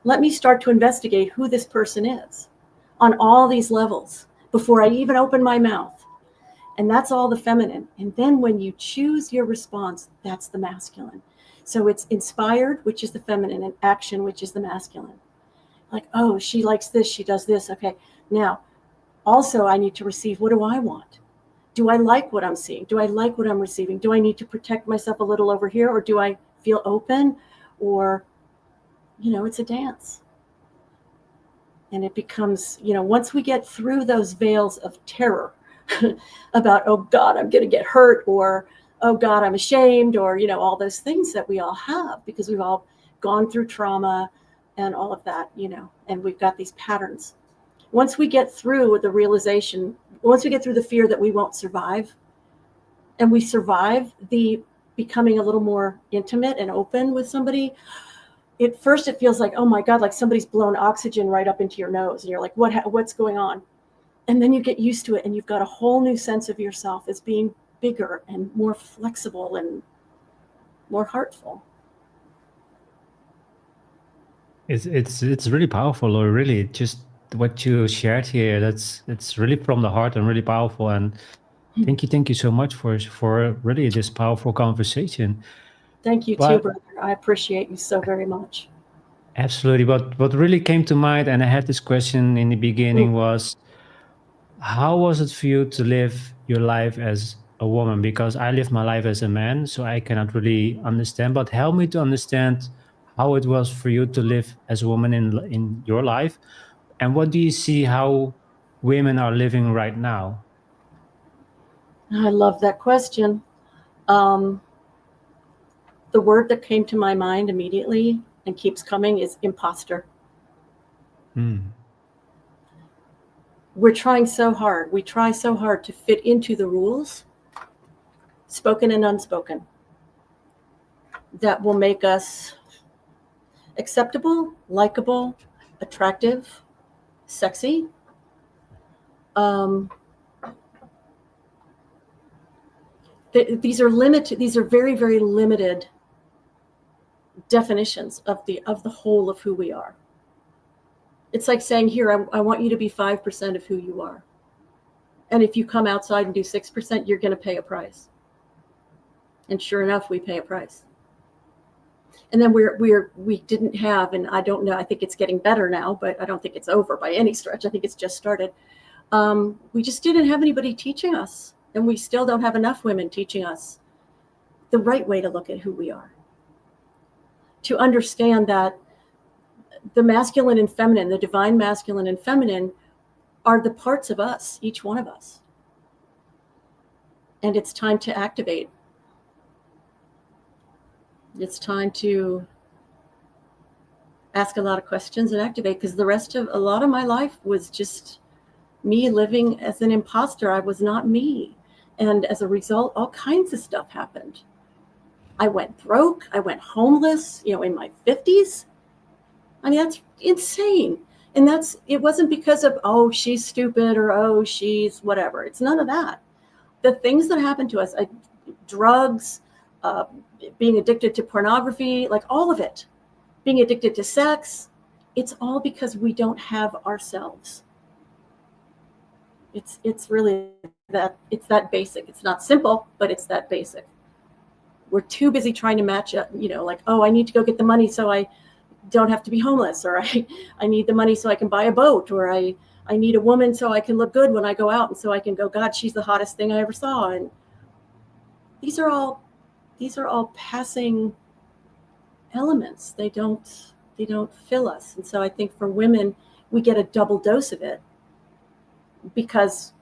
Let me start to investigate who this person is on all these levels before I even open my mouth. And that's all the feminine. And then when you choose your response, that's the masculine. So it's inspired, which is the feminine, and action, which is the masculine. Like, oh, she likes this, she does this. Okay, now, also I need to receive, what do I want? Do I like what I'm seeing? Do I like what I'm receiving? Do I need to protect myself a little over here? Or do I feel open? Or, it's a dance. And it becomes, once we get through those veils of terror about, oh God, I'm going to get hurt, or, oh God, I'm ashamed, or, all those things that we all have because we've all gone through trauma and all of that, and we've got these patterns. Once we get through the realization, once we get through the fear that we won't survive, and we survive the becoming a little more intimate and open with somebody, at first it feels like, oh my God, like somebody's blown oxygen right up into your nose. And you're like, what's going on? And then you get used to it, and you've got a whole new sense of yourself as being bigger and more flexible and more heartful. It's really powerful, or really just what you shared here. It's really from the heart and really powerful. And thank you so much for really this powerful conversation. Thank you too, But brother. I appreciate you so very much. absolutely. What really came to mind, and I had this question in the beginning, was how was it for you to live your life as a woman? Because I live my life as a man, so I cannot really understand. But help me to understand how it was for you to live as a woman in your life, and what do you see how women are living right now? I love that question. Um, the word that came to my mind immediately and keeps coming is imposter. Hmm. We're trying so hard. We try so hard to fit into the rules, spoken and unspoken, that will make us acceptable, likable, attractive, sexy. Um, these are limited. These are very, very limited definitions of the whole of who we are. It's like saying, here, I want you to be 5% of who you are. And if you come outside and do 6%, you're going to pay a price. And sure enough, we pay a price. And then we didn't have, and I don't know, I think it's getting better now, but I don't think it's over by any stretch. I think it's just started. We just didn't have anybody teaching us. And we still don't have enough women teaching us the right way to look at who we are. To understand that the masculine and feminine, the divine masculine and feminine, are the parts of us, each one of us. And it's time to activate. It's time to ask a lot of questions and activate, because a lot of my life was just me living as an imposter. I was not me. And as a result, all kinds of stuff happened. I went broke. I went homeless, in my 50s. I mean, that's insane. And it wasn't because of, oh, she's stupid, or, oh, she's whatever. It's none of that. The things that happened to us, drugs, being addicted to pornography, like all of it, being addicted to sex, it's all because we don't have ourselves. It's really it's that basic. It's not simple, but it's that basic. We're too busy trying to match up, like, oh, I need to go get the money so I don't have to be homeless, or I need the money so I can buy a boat, or I need a woman so I can look good when I go out, and so I can go, God, she's the hottest thing I ever saw. And these are all passing elements. They don't fill us. And so I think for women, we get a double dose of it, because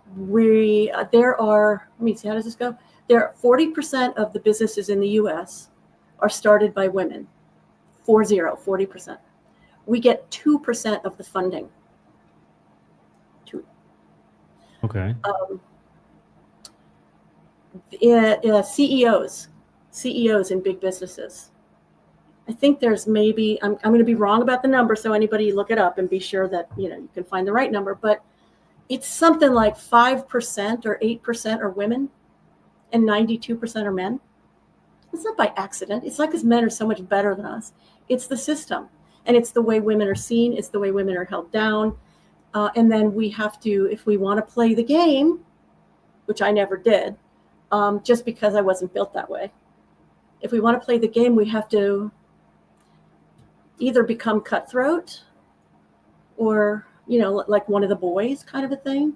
there are, let me see, how does this go? There are 40% of the businesses in the US are started by women. 40%. We get 2% of the funding. Okay. CEOs in big businesses. I think there's maybe, I'm going to be wrong about the number, so anybody look it up and be sure that you can find the right number, but it's something like 5% or 8% are women and 92% are men. It's not by accident. It's not because men are so much better than us. It's the system, and it's the way women are seen. It's the way women are held down. And then we have to, if we want to play the game, which I never did, just because I wasn't built that way. If we want to play the game, we have to either become cutthroat, or, like one of the boys kind of a thing,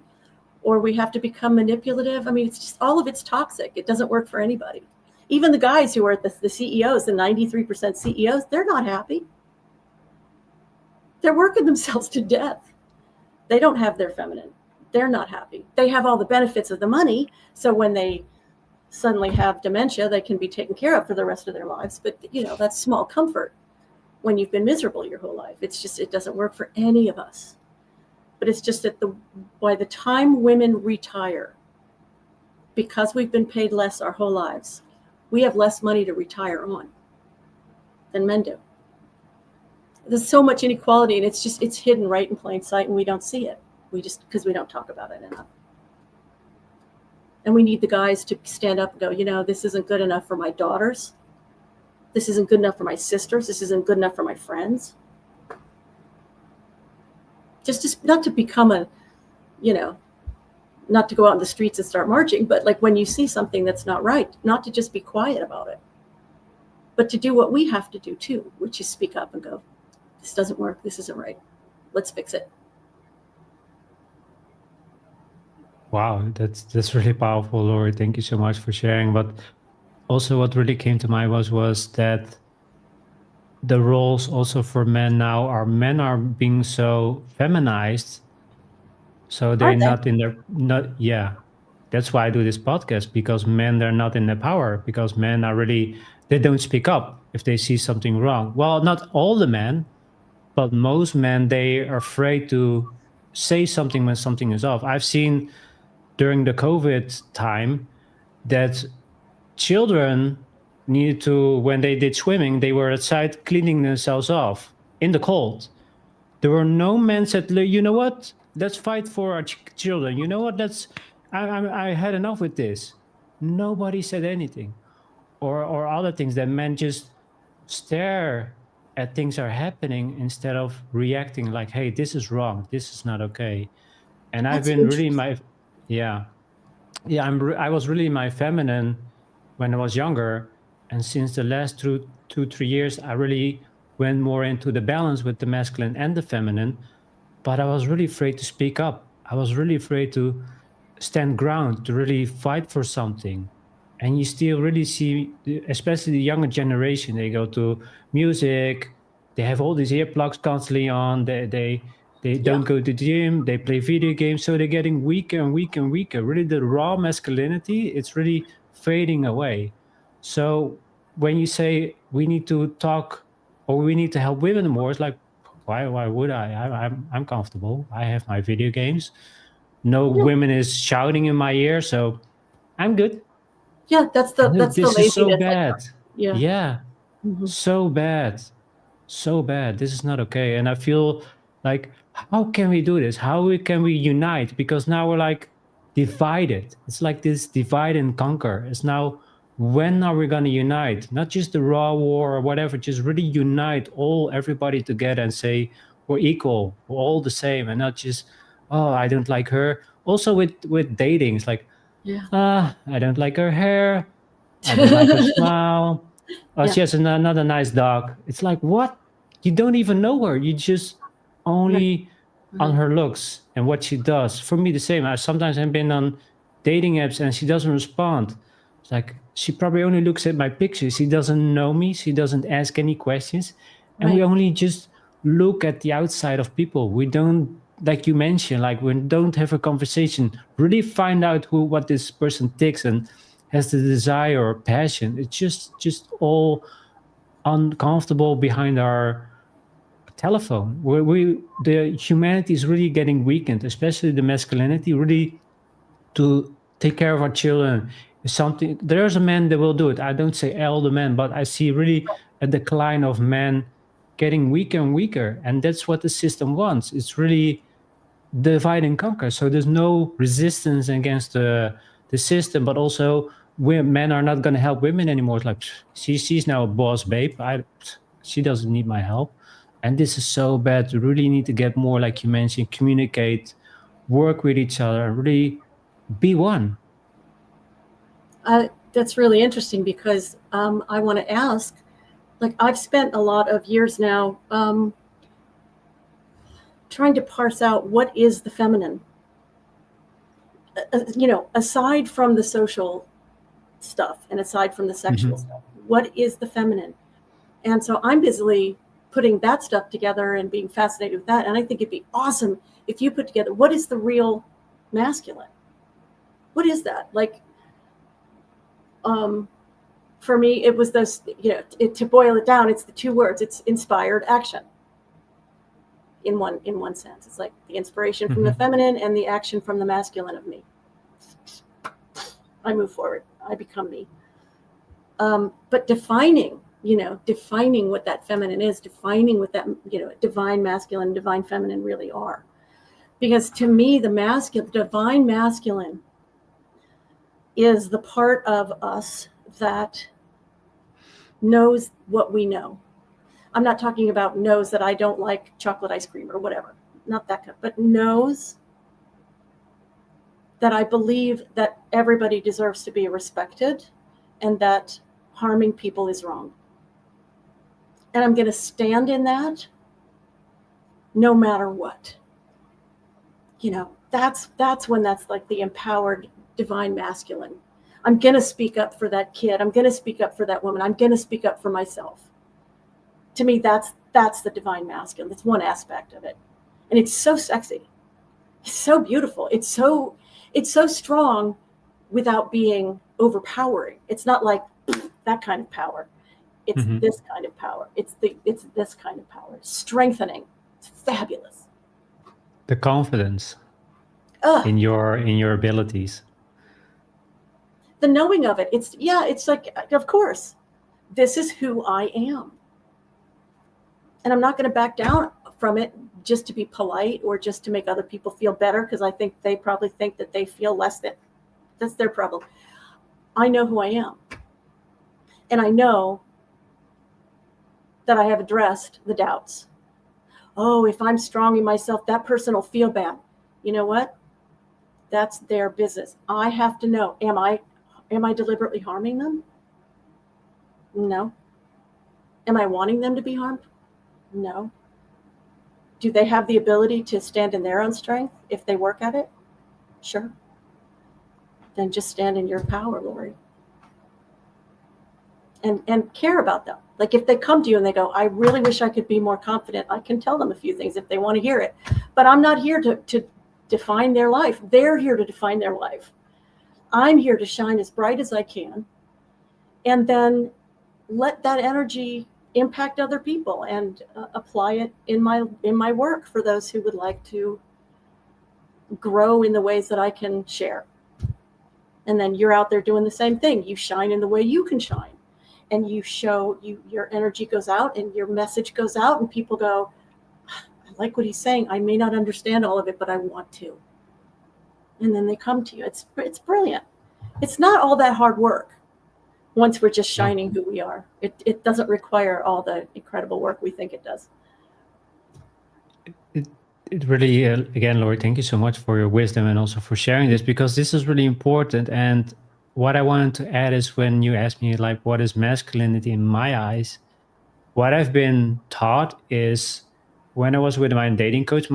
or we have to become manipulative. I mean, it's just, all of it's toxic. It doesn't work for anybody. Even the guys who are the CEOs, the 93% CEOs, they're not happy. They're working themselves to death. They don't have their feminine. They're not happy. They have all the benefits of the money. So when they suddenly have dementia, they can be taken care of for the rest of their lives. But, that's small comfort when you've been miserable your whole life. It's just, it doesn't work for any of us. But it's just that by the time women retire, because we've been paid less our whole lives, we have less money to retire on than men do. There's so much inequality, and it's hidden right in plain sight, and we don't see it. Because we don't talk about it enough. And we need the guys to stand up and go, this isn't good enough for my daughters. This isn't good enough for my sisters. This isn't good enough for my friends. Just not to become not to go out in the streets and start marching, but like when you see something that's not right, not to just be quiet about it. but to do what we have to do too, which is speak up and go, this doesn't work, this isn't right, let's fix it. Wow, that's really powerful, Lori. Thank you so much for sharing. But also, what really came to mind was that the roles also for men are being so feminized, so Are they're they? not in their not yeah. That's why I do this podcast, because men, they're not in their power, because men are really, they don't speak up if they see something wrong. Well, not all the men, but most men, they are afraid to say something when something is off. I've seen during the COVID time that children needed to, when they did swimming, they were outside cleaning themselves off in the cold. There were no men said, You know what? Let's fight for our children. You know what? I had enough with this." Nobody said anything, or other things that men just stare at things are happening instead of reacting like, "Hey, this is wrong. This is not okay." And I've That's been really interesting. my yeah yeah I was really my feminine when I was younger, and since the last 2 3 years I really went more into the balance with the masculine and the feminine. But I was really afraid to speak up. I was really afraid to stand ground, to really fight for something. And you still really see, especially the younger generation, they go to music, they have all these earplugs constantly on, they Yeah. don't go to the gym, they play video games, so they're getting weaker and weaker and weaker. Really, the raw masculinity, it's really fading away. So when you say we need to talk or we need to help women more, it's like, why would I'm comfortable. I have my video games. No Yeah. women is shouting in my ear, so I'm good. Yeah, that's And the no, that's the this is so laziness I talk. bad. Yeah. Yeah, Hmm. so bad. So bad. This is not okay. And I feel like, how can we do this? Can we unite? Because now we're like divided. It's like this divide and conquer. It's now, when are we going to unite? Not just the raw war or whatever, just really unite everybody together and say, we're equal, we're all the same, and not just, oh, I don't like her. Also with dating, it's like, Yeah. I don't like her hair. I don't like her smile. Oh, Yeah. she has another nice dog. It's like, what? You don't even know her. You just Right. only on Right. her looks and what she does. For me, the same. Sometimes I've been on dating apps and she doesn't respond. It's like, she probably only looks at my pictures. She doesn't know me. She doesn't ask any questions. And we Right. only just look at the outside of people. We don't, like you mentioned, like we don't have a conversation, really find out what this person thinks and has the desire or passion. It's just all uncomfortable behind our telephone. The humanity is really getting weakened, especially the masculinity. Really, to take care of our children is something. There's a man that will do it. I don't say all the men, but I see really a decline of men getting weaker and weaker, and that's what the system wants. It's really divide and conquer. So there's no resistance against the system, but also men are not going to help women anymore. It's like, she's now a boss, babe. She doesn't need my help, and this is so bad. We really need to get more, like you mentioned, communicate, work with each other, and really be one. That's really interesting because I want to ask, like, I've spent a lot of years now trying to parse out what is the feminine. Aside from the social stuff and aside from the sexual Mhm. stuff, what is the feminine? And so I'm busily putting that stuff together and being fascinated with that. And I think it'd be awesome if you put together what is the real masculine? What is that? Like, um, for me, it was those, to boil it down, it's the two words. It's inspired action in one sense. It's like the inspiration from the Mhm. feminine and the action from the masculine of me. I move forward. I become me. But defining what that feminine is, defining what that, divine masculine, divine feminine really are. Because to me, the divine masculine is the part of us that knows what we know. I'm not talking about knows that I don't like chocolate ice cream or whatever. Not that kind, but knows that I believe that everybody deserves to be respected and that harming people is wrong. And I'm going to stand in that no matter what. That's when that's like the empowered divine masculine. I'm going to speak up for that kid. I'm going to speak up for that woman. I'm going to speak up for myself. To me, that's the divine masculine. That's one aspect of it. And it's so sexy. It's so beautiful. It's so strong without being overpowering. It's not like that kind of power. It's this kind of power. It's this kind of power. Strengthening. It's fabulous. The confidence in your abilities. The knowing of it. It's like, of course, this is who I am. And I'm not going to back down from it just to be polite or just to make other people feel better, because I think they probably think that they feel less than. That's their problem. I know who I am. And I know that I have addressed the doubts. Oh, if I'm strong in myself, that person will feel bad. You know what? That's their business. I have to know, am I deliberately harming them? No. Am I wanting them to be harmed? No. Do they have the ability to stand in their own strength if they work at it? Sure. Then just stand in your power, Lori. And care about them. Like if they come to you and they go, I really wish I could be more confident, I can tell them a few things if they want to hear it. But I'm not here to define their life. They're here to define their life. I'm here to shine as bright as I can. And then let that energy impact other people and apply it in my work for those who would like to grow in the ways that I can share. And then you're out there doing the same thing. You shine in the way you can shine. And you show, your energy goes out and your message goes out and people go, I like what he's saying. I may not understand all of it, but I want to. And then they come to you. It's brilliant. It's not all that hard work once we're just shining who we are. It doesn't require all the incredible work we think it does. It really, again, Lori, thank you so much for your wisdom and also for sharing this, because this is really important. And what I wanted to add is when you asked me, like, what is masculinity in my eyes? What I've been taught is when I was with my dating coach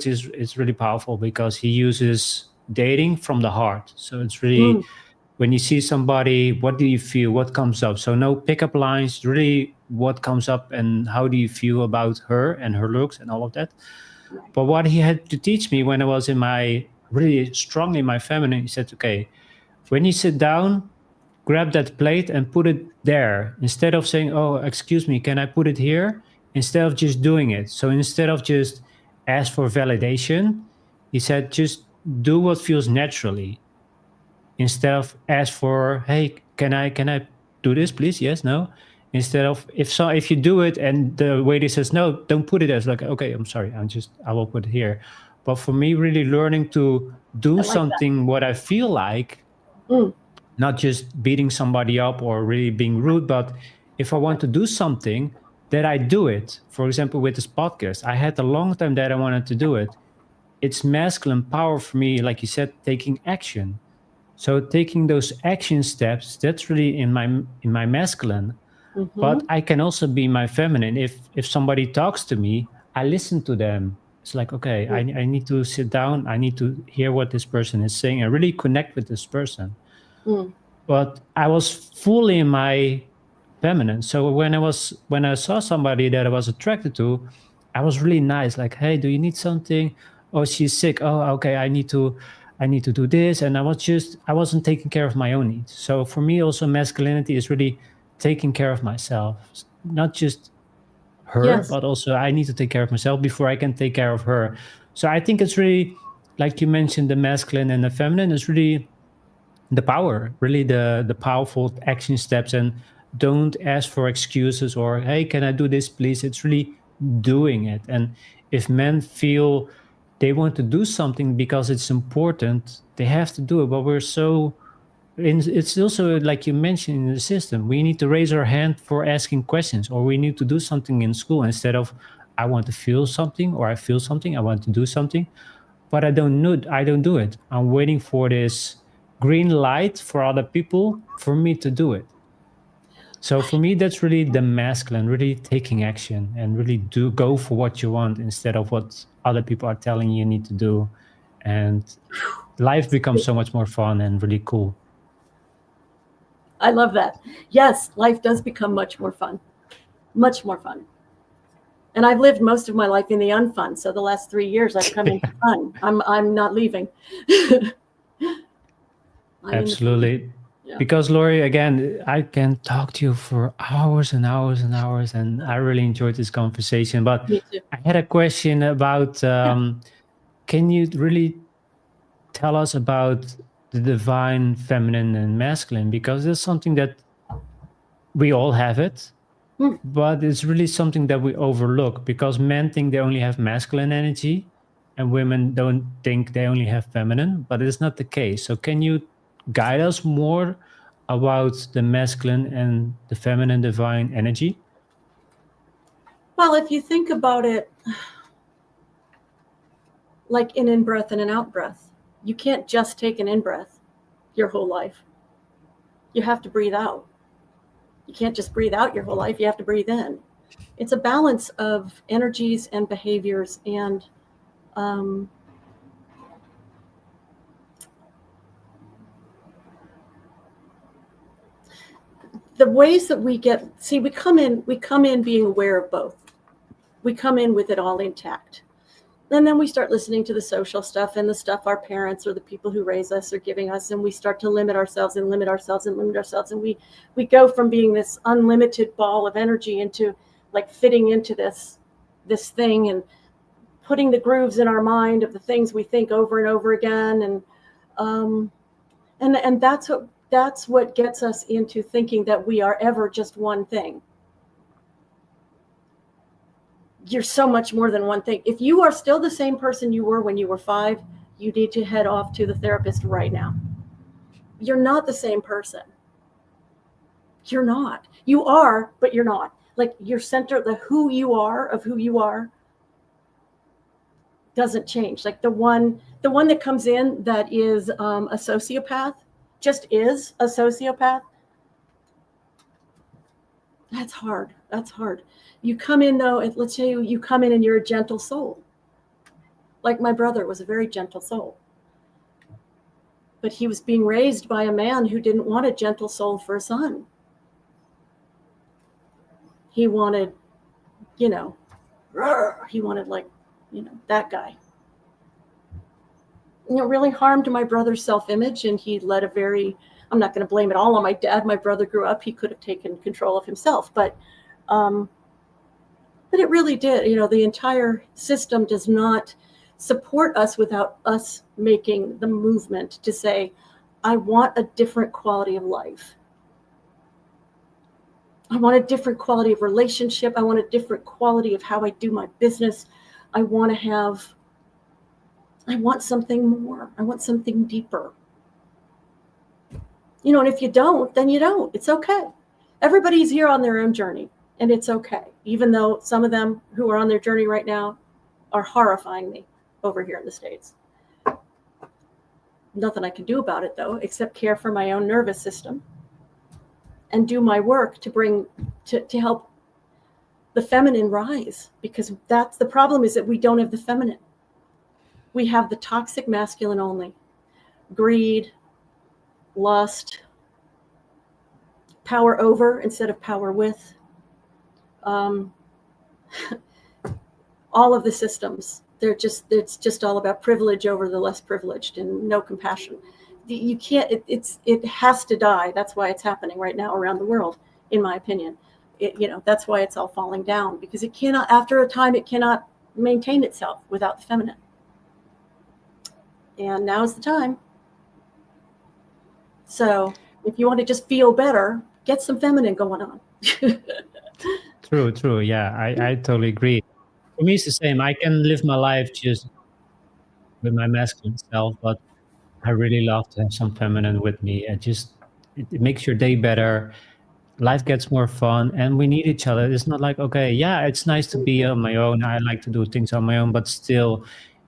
is really powerful because he uses dating from the heart. So it's really, when you see somebody, what do you feel? What comes up? So no pickup lines, really what comes up and how do you feel about her and her looks and all of that. But what he had to teach me when I was really strongly in my feminine, he said, okay, when you sit down, grab that plate and put it there. Instead of saying, oh, excuse me, can I put it here? Instead of just doing it. So instead of just ask for validation, he said, just do what feels naturally. Instead of ask for, hey, can I do this, please? Yes, no. Instead of if you do it and the waiter says no, don't put it as like, okay, I'm sorry, I will put it here. But for me, really learning to do something what I feel like, not just beating somebody up or really being rude, but if I want to do something, that I do it. For example, with this podcast, I had a long time that I wanted to do it. It's masculine power for me, like you said, taking action. So taking those action steps, that's really in my masculine. But I can also be my feminine. If somebody talks to me, I listen to them. It's like, okay, I need to sit down. I need to hear what this person is saying and really connect with this person. But I was fully in my feminine. So when I saw somebody that I was attracted to, I was really nice. Like, hey, do you need something? Oh, she's sick. Oh, okay, I need to do this. And I wasn't taking care of my own needs. So for me, also masculinity is really taking care of myself, not just her, but also I need to take care of myself before I can take care of her. So I think it's really, like you mentioned, the masculine and the feminine is really the power, really the powerful action steps. And don't ask for excuses or, hey, can I do this, please? It's really doing it. And if men feel they want to do something because it's important, they have to do it. But it's also like you mentioned in the system, we need to raise our hand for asking questions, or we need to do something in school instead of I want to feel something or I feel something, I want to do something, but I don't do it. I'm waiting for this green light for other people for me to do it. So for me, that's really the masculine, really taking action and really do go for what you want instead of what other people are telling you need to do. And life becomes so much more fun and really cool. I love that. Yes, life does become much more fun. Much more fun. And I've lived most of my life in the unfun. So the last 3 years I've come into fun. I'm not leaving. I'm in the fun. Absolutely. Yeah. Because Lori, again, I can talk to you for hours and hours and hours, and I really enjoyed this conversation. But Me too. I had a question about Yeah. can you really tell us about the divine feminine and masculine? Because it's something that we all have it, Hmm. but it's really something that we overlook because men think they only have masculine energy and women don't think they only have feminine, but it's not the case. So can you guide us more about the masculine and the feminine divine energy? Well, if you think about it like an in breath and an out breath, you can't just take an in breath your whole life. You have to breathe out. You can't just breathe out your whole life. You have to breathe in. It's a balance of energies and behaviors and um, the ways that we come in being aware of both. We come in with it all intact. And then we start listening to the social stuff and the stuff our parents or the people who raise us are giving us, and we start to limit ourselves and limit ourselves and limit ourselves, and we go from being this unlimited ball of energy into like fitting into this thing and putting the grooves in our mind of the things we think over and over again, um, and that's what gets us into thinking that we are ever just one thing. You're so much more than one thing. If you are still the same person you were when you were 5, you need to head off to the therapist right now. You're not the same person. You're not. You are, but you're not. Like your center, the who you are of who you are doesn't change. Like the one that comes in that is a sociopath, just is a sociopath. That's hard. That's hard. You come in though, let's say you come in and you're a gentle soul. Like my brother was a very gentle soul. But he was being raised by a man who didn't want a gentle soul for a son. He wanted, he wanted like, that guy. It really harmed my brother's self-image, and he led a very, I'm not going to blame it all on my dad. My brother grew up, he could have taken control of himself, but it really did. The entire system does not support us without us making the movement to say, I want a different quality of life. I want a different quality of relationship. I want a different quality of how I do my business. I want something more. I want something deeper. And if you don't, then you don't. It's okay. Everybody's here on their own journey, and it's okay. Even though some of them who are on their journey right now are horrifying me over here in the States. Nothing I can do about it, though, except care for my own nervous system and do my work to help the feminine rise, because that's the problem, is that we don't have the feminine. We have the toxic masculine only. Greed, lust, power over instead of power with. All of the systems, it's just all about privilege over the less privileged and no compassion. You can't, it has to die. That's why it's happening right now around the world, in my opinion. That's why it's all falling down, because it cannot, after a time, it cannot maintain itself without the feminine. And now's the time. So if you want to just feel better, get some feminine going on. True. Yeah, I totally agree. For me, it's the same. I can live my life just with my masculine self, but I really love to have some feminine with me. It makes your day better. Life gets more fun, and we need each other. It's not like, okay, yeah, it's nice to be on my own. I like to do things on my own, but still,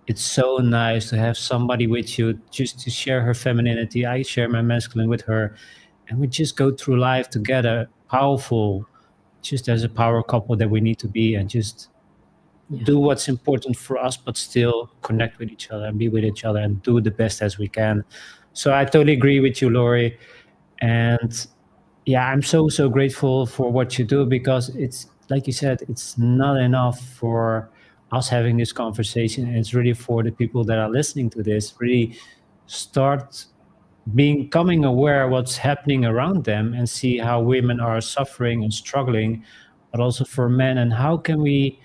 it's so nice to have somebody with you just to share her femininity. I share my masculine with her. and we just go through life together, powerful, just as a power couple that we need to be, and just do what's important for us, but still connect with each other and be with each other and do the best as we can. So I totally agree with you, Lori. And yeah, I'm so grateful for what you do, because it's like you said, it's not enough for us having this conversation. It's really for the people that are listening to this, really start becoming aware what's happening around them and see how women are suffering and struggling, but also for men, and how can we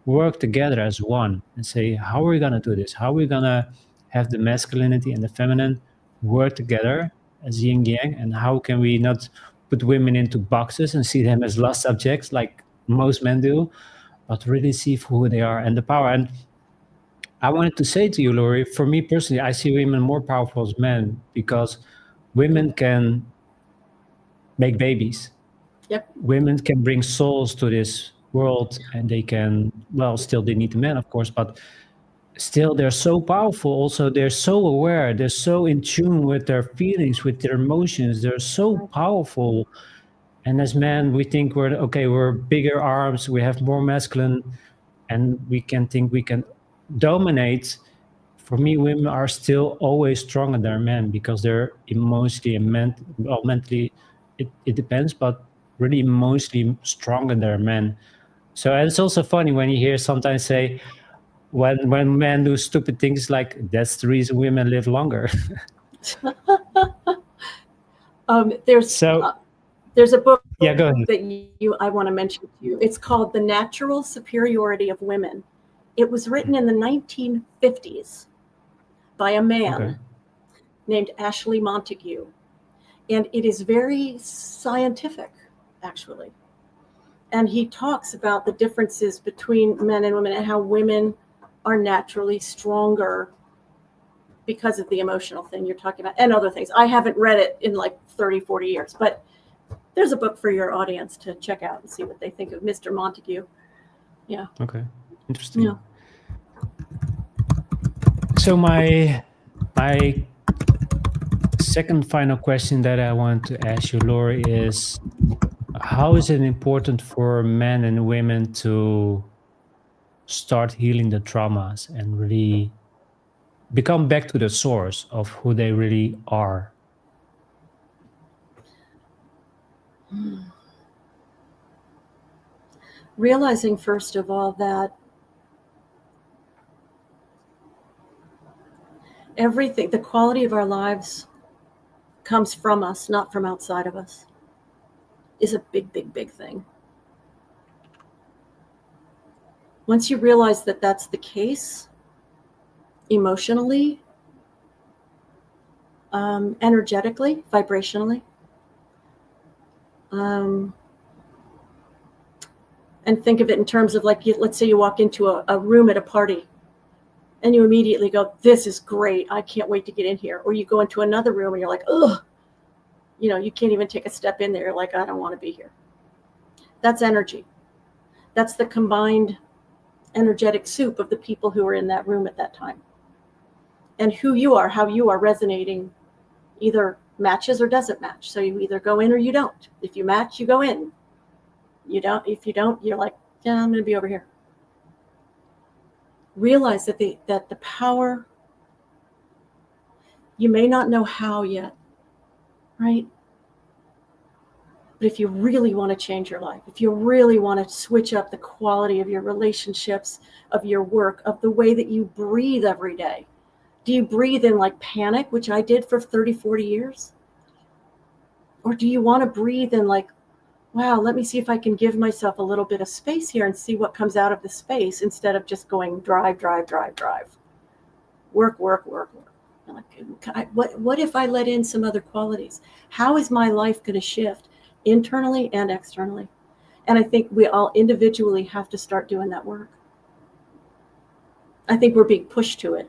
work together as one and say, how are we going to do this? How are we going to have the masculinity and the feminine work together as yin yang? And how can we not put women into boxes and see them as lost subjects like most men do, but really see for who they are and the power? And I wanted to say to you, Lori, for me personally, I see women more powerful as men, because women can make babies. Yep. Women can bring souls to this world, and they can, well, still they need the men, of course, but still they're so powerful. Also, they're so aware, they're so in tune with their feelings, with their emotions. They're so powerful. And as men, we think we're bigger arms, we have more masculine, and we can think we can dominate. For me, women are still always stronger than men, because they're emotionally and mentally, it depends, but really emotionally stronger than men. So and it's also funny when you hear sometimes say, when men do stupid things, like that's the reason women live longer. There's So there's a book yeah, go ahead. that I want to mention to you. It's called The Natural Superiority of Women. It was written in the 1950s by a man Okay. named Ashley Montague. And it is very scientific, actually. And he talks about the differences between men and women and how women are naturally stronger because of the emotional thing you're talking about and other things. I haven't read it in like 30, 40 years, but there's a book for your audience to check out and see what they think of Mr. Montague. Yeah. Okay. Interesting. Yeah. So my second final question that I want to ask you, Lori, is how is it important for men and women to start healing the traumas and really become back to the source of who they really are? Realizing, first of all, that everything, the quality of our lives comes from us, not from outside of us, is a big thing. Once you realize that that's the case, emotionally, energetically, vibrationally, and think of it in terms of like, let's say you walk into a room at a party and you immediately go, this is great, I can't wait to get in here. Or you go into another room and you're like, ugh, you can't even take a step in there. You're like, I don't want to be here. That's energy. That's the combined energetic soup of the people who are in that room at that time. And who you are, how you are resonating, either matches or doesn't match. So you either go in or you don't. If you match, you go in. If you don't, you're like, yeah, I'm going to be over here. Realize that the power, you may not know how yet, right? But if you really want to change your life, if you really want to switch up the quality of your relationships, of your work, of the way that you breathe every day, do you breathe in like panic, which I did for 30, 40 years? Or do you want to breathe in like, wow, let me see if I can give myself a little bit of space here and see what comes out of the space, instead of just going drive. Work. Like, what if I let in some other qualities? How is my life going to shift internally and externally? And I think we all individually have to start doing that work. I think we're being pushed to it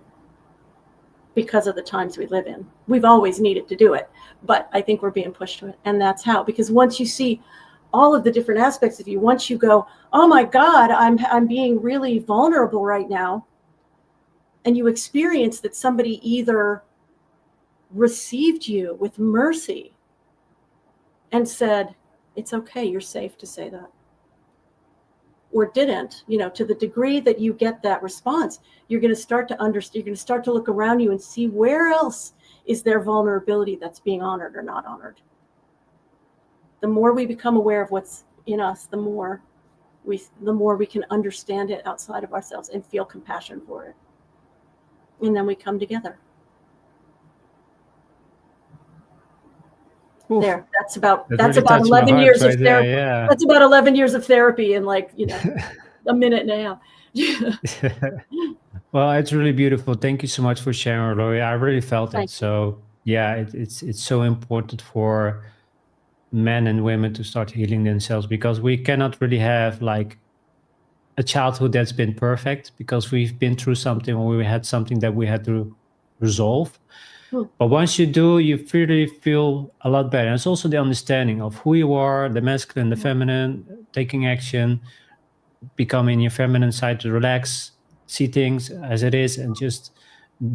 because of the times we live in. We've always needed to do it, but I think we're being pushed to it. And that's how, because once you see all of the different aspects of you, once you go, oh my God, I'm being really vulnerable right now, and you experience that somebody either received you with mercy and said, it's okay, you're safe to say that, or didn't, to the degree that you get that response, you're going to start to understand, you're going to start to look around you and see where else is there vulnerability that's being honored or not honored. The more we become aware of what's in us, the more we can understand it outside of ourselves and feel compassion for it. And then we come together. Oof. There, that's about That really 11 years right of therapy. there, That's about 11 years of therapy in like, a minute and a half. yeah. Well, it's really beautiful. Thank you so much for sharing, Lori. I really felt it. Thank you. So yeah, it's so important for men and women to start healing themselves, because we cannot really have like a childhood that's been perfect, because we've been through something, or we had something that we had to resolve. Hmm. But once you do, you really feel a lot better. And it's also the understanding of who you are, the masculine, the feminine, taking action, becoming your feminine side to relax, see things as it is, and just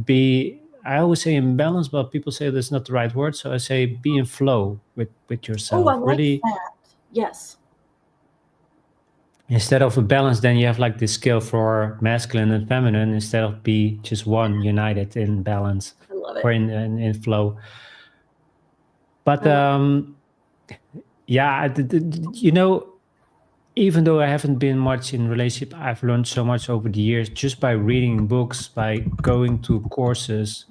be, I always say in balance, but people say that's not the right word. So I say be in flow with Oh, I yourself. like Really, that. Yes. instead of a balance, then you have like this scale for masculine and feminine, instead of be just one united in balance I love or it. in flow. But I love yeah, even though I haven't been much in relationship, I've learned so much over the years just by reading books, by going to courses,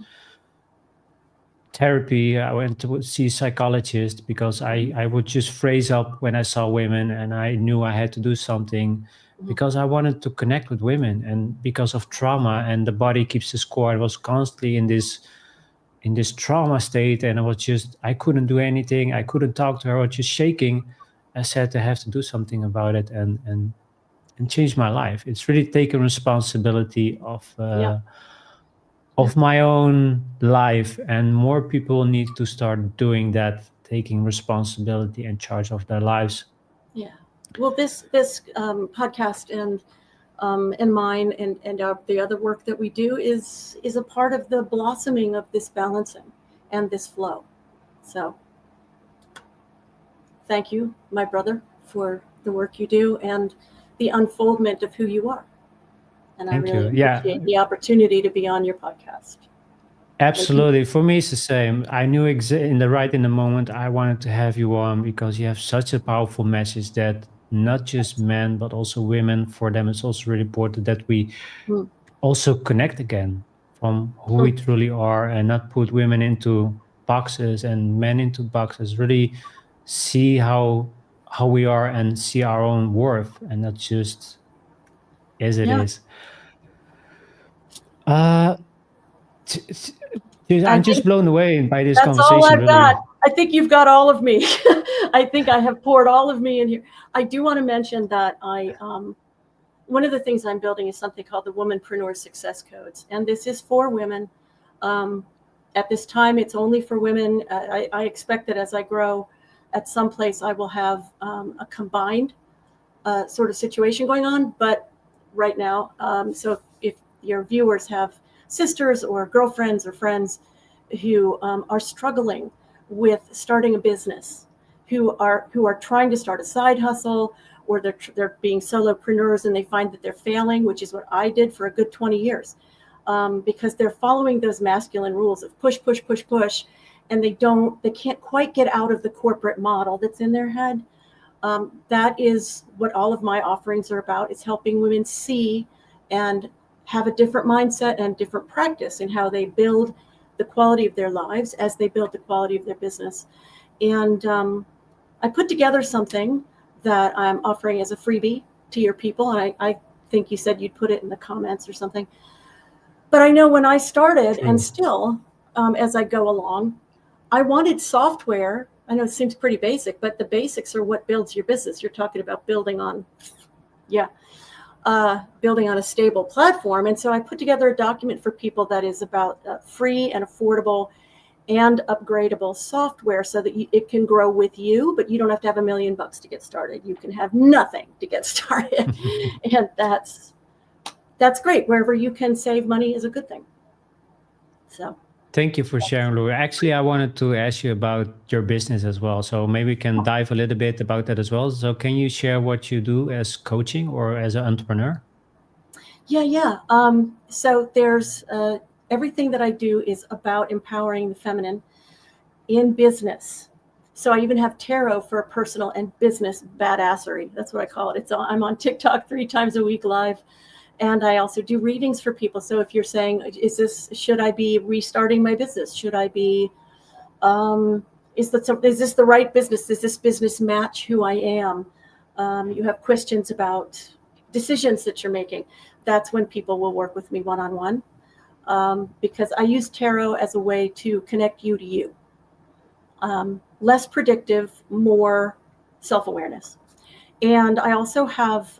therapy. I went to see a psychologist because I would just phrase up when I saw women, and I knew I had to do something Mhm. because I wanted to connect with women. And because of trauma, and the body keeps the score, I was constantly in this trauma state, and I couldn't do anything. I couldn't talk to her, I was just shaking. I said I have to do something about it, and change my life. It's really taking responsibility Yeah. Yeah. of my own life, and more people need to start doing that, taking responsibility and charge of their lives. Yeah. Well, this podcast and mine and the other work that we do is a part of the blossoming of this balancing and this flow. So thank you, my brother, for the work you do and the unfoldment of who you are. And I Thank really you. Yeah, appreciate the opportunity to be on your podcast. Thank you. absolutely. For me, it's the same. I knew in the moment I wanted to have you on, because you have such a powerful message that not just men but also women. For them, it's also really important that we Mm. also connect again from who we Mm. truly are, and not put women into boxes and men into boxes. Really see how we are, and see our own worth, and not just as it Yeah. is. Uh, t- I I'm just think blown away by this that's all conversation. I've got. Really, I think you've got all of me. I think I have poured all of me in here. I do want to mention that one of the things I'm building is something called the Womanpreneur Success Codes, and this is for women. Um, at this time, it's only for women. I expect that as I grow, at some place I will have a combined sort of situation going on. But right now, so if your viewers have sisters or girlfriends or friends who are struggling with starting a business, who are trying to start a side hustle, or they're being solopreneurs and they find that they're failing, which is what I did for a good 20 years, because they're following those masculine rules of push, push, push, push, and they can't quite get out of the corporate model that's in their head. That is what all of my offerings are about. It's helping women see and have a different mindset and different practice in how they build the quality of their lives as they build the quality of their business. And I put together something that I'm offering as a freebie to your people. And I think you said you'd put it in the comments or something. But I know when I started, and true. still as I go along, I wanted software. I know it seems pretty basic, but the basics are what builds your business. You're talking about building on a stable platform. And so I put together a document for people that is about free and affordable and upgradable software, so that it can grow with you, but you don't have to have $1 million to get started. You can have nothing to get started. And that's great. Wherever you can save money is a good thing. So Thank you for sharing, Laura. Actually, I wanted to ask you about your business as well. So maybe we can dive a little bit about that as well. So can you share what you do as coaching or as an entrepreneur? Yeah. So there's everything that I do is about empowering the feminine in business. So I even have tarot for personal and business badassery. That's what I call it. I'm on TikTok 3 times a week live. And I also do readings for people. So if you're saying, should I be restarting my business? Should I be, is this the right business? Does this business match who I am? You have questions about decisions that you're making. That's when people will work with me one-on-one, because I use tarot as a way to connect you to you. Less predictive, more self-awareness. And I also have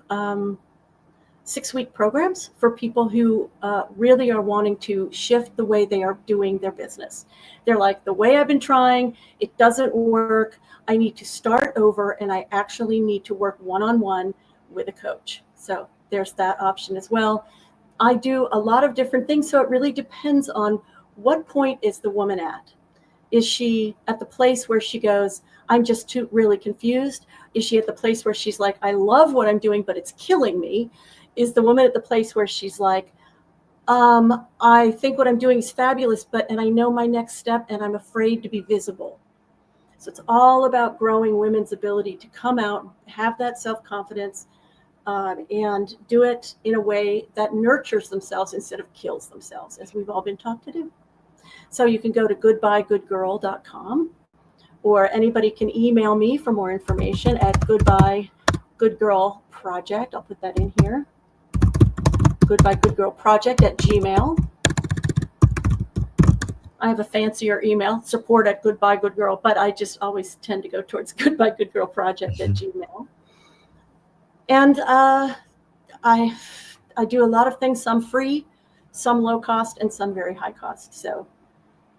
6-week programs for people who really are wanting to shift the way they are doing their business. They're like, the way I've been trying, it doesn't work. I need to start over, and I actually need to work one-on-one with a coach. So there's that option as well. I do a lot of different things, so it really depends on what point is the woman at. Is she at the place where she goes, I'm just too really confused? Is she at the place where she's like, I love what I'm doing, but it's killing me? Is the woman at the place where she's like, I think what I'm doing is fabulous, and I know my next step, and I'm afraid to be visible. So it's all about growing women's ability to come out, have that self-confidence, and do it in a way that nurtures themselves instead of kills themselves, as we've all been taught to do. So you can go to goodbyegoodgirl.com, or anybody can email me for more information at goodbyegoodgirlproject. I'll put that in here. Goodbyegoodgirlproject at Gmail. I have a fancier email, support@goodbyegoodgirl, but I just always tend to go towards goodbyegoodgirlproject at Gmail. And I do a lot of things, some free, some low cost, and some very high cost. So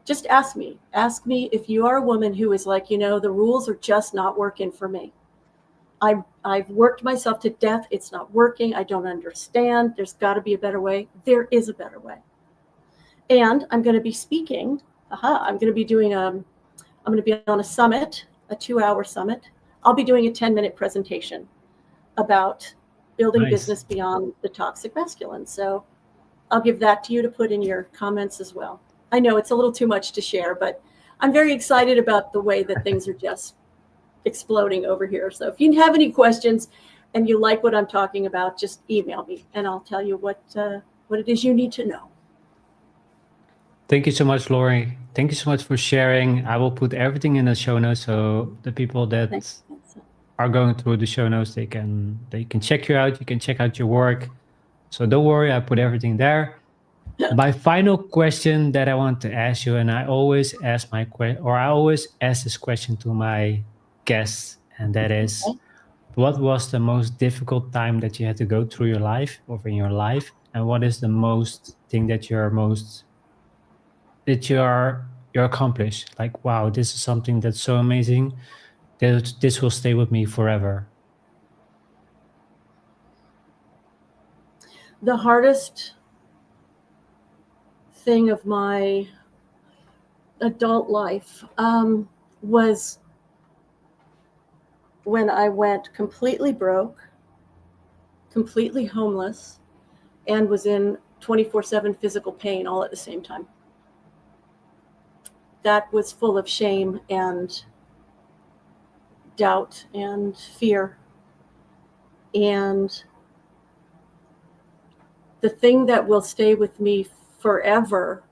just ask me if you are a woman who is like, the rules are just not working for me. I've worked myself to death. It's not working. I don't understand. There's got to be a better way. There is a better way. And I'm going to be speaking. I'm going to be on a summit, a 2-hour summit. I'll be doing a 10-minute presentation about building business beyond the toxic masculine. So I'll give that to you to put in your comments as well. I know it's a little too much to share, but I'm very excited about the way that things are just exploding over here. So if you have any questions and you like what I'm talking about, just email me and I'll tell you what it is you need to know. Thank you so much, Lori. Thank you so much for sharing. I will put everything in the show notes, so the people that are going through the show notes, they can check you out. You can check out your work. So don't worry, I put everything there. My final question that I want to ask you, and I always ask this question to my guests, and that is, what was the most difficult time that you had to go through your life or in your life, and what is the most thing that you accomplished? Like, wow, this is something that's so amazing that this will stay with me forever. The hardest thing of my adult life was when I went completely broke, completely homeless, and was in 24/7 physical pain all at the same time. That was full of shame and doubt and fear. And the thing that will stay with me forever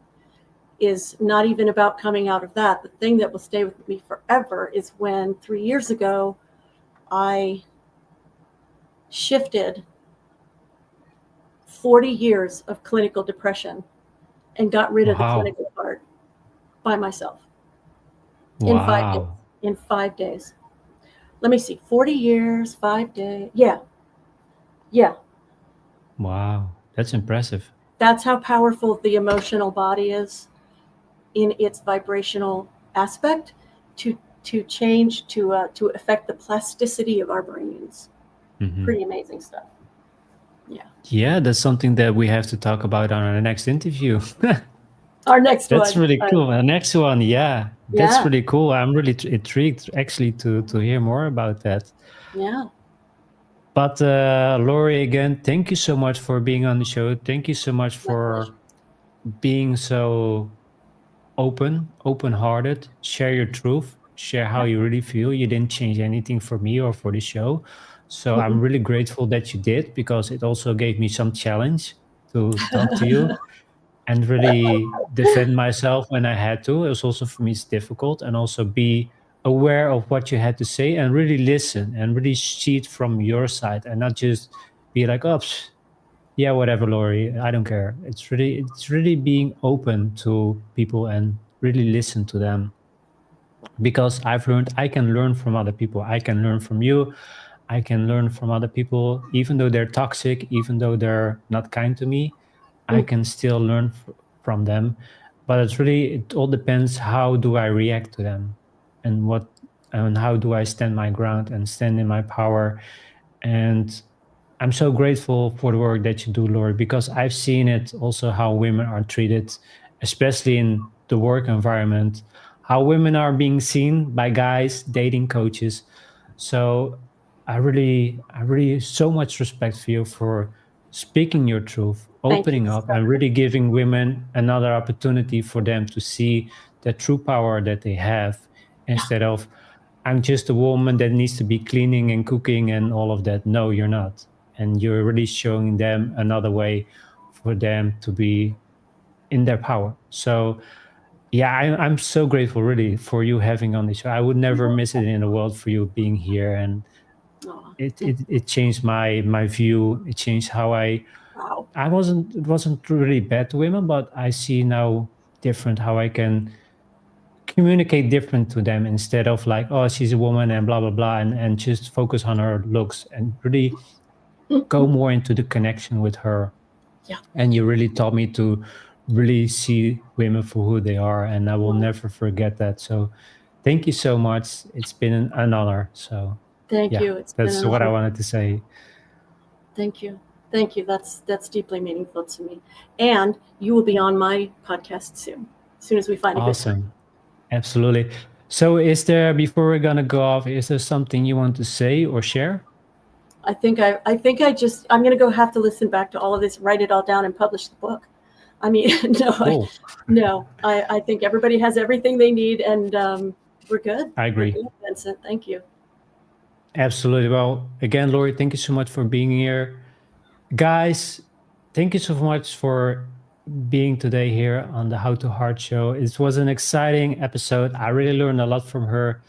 is not even about coming out of that. The thing that will stay with me forever is when 3 years ago, I shifted 40 years of clinical depression and got rid of the clinical part by myself in 5 days. In 5 days. Let me see, 40 years, 5 days. Yeah. Wow, that's impressive. That's how powerful the emotional body is in its vibrational aspect to change, to affect the plasticity of our brains. Mm-hmm. Pretty amazing stuff. Yeah, that's something that we have to talk about on our next interview. Our next one. That's really cool. The next one, yeah, that's Yeah. really cool. I'm really intrigued actually to hear more about that. Yeah. But Lori, again, thank you so much for being on the show. Thank you so much My pleasure. for being so open-hearted. Share your truth. Share how you really feel. You didn't change anything for me or for the show. So I'm really grateful that you did, because it also gave me some challenge to talk to you and really defend myself when I had to. It was also for me, it's difficult, and also be aware of what you had to say and really listen and really see it from your side, and not just be like, oh, yeah, whatever, Laurie, I don't care. It's really being open to people and really listen to them, because I've learned I can learn from other people. I can learn from you. I can learn from other people, even though they're toxic, even though they're not kind to me. I can still learn from them. But it all depends, how do I react to them, and how do I stand my ground and stand in my power. And I'm so grateful for the work that you do, Lori, because I've seen it also, how women are treated, especially in the work environment, how women are being seen by guys, dating coaches. So I really so much respect for you for speaking your truth, Thank you opening up, so and much. really giving women another opportunity for them to see the true power that they have, Yeah. instead of, I'm just a woman that needs to be cleaning and cooking and all of that. No, you're not. And you're really showing them another way for them to be in their power. So yeah, I'm so grateful really for you having on the show. I would never miss it in the world for you being here. And Oh, it changed my view. It changed how wow. it wasn't really bad to women, but I see now different how I can communicate different to them, instead of like, oh, she's a woman and blah blah blah, and just focus on her looks and really go more into the connection with her. Yeah. And you really taught me to really see women for who they are, and I will Well, never forget that. So thank you so much. It's been an honor. So thank yeah, you. It's been that's an what I honor. wanted to say. Thank you. Thank you. That's deeply meaningful to me. And you will be on my podcast soon, as soon as we find a good time. Awesome. Absolutely. So is there, before we're gonna go off, is there something you want to say or share? I think I'm going to go have to listen back to all of this, write it all down, and publish the book. I mean, Cool. no, I think everybody has everything they need, and we're good. I We're agree. good, Vincent. Thank you. Absolutely. Well, again, Lori, thank you so much for being here. Guys, thank you so much for being today here on the How to Heart show. It was an exciting episode. I really learned a lot from her.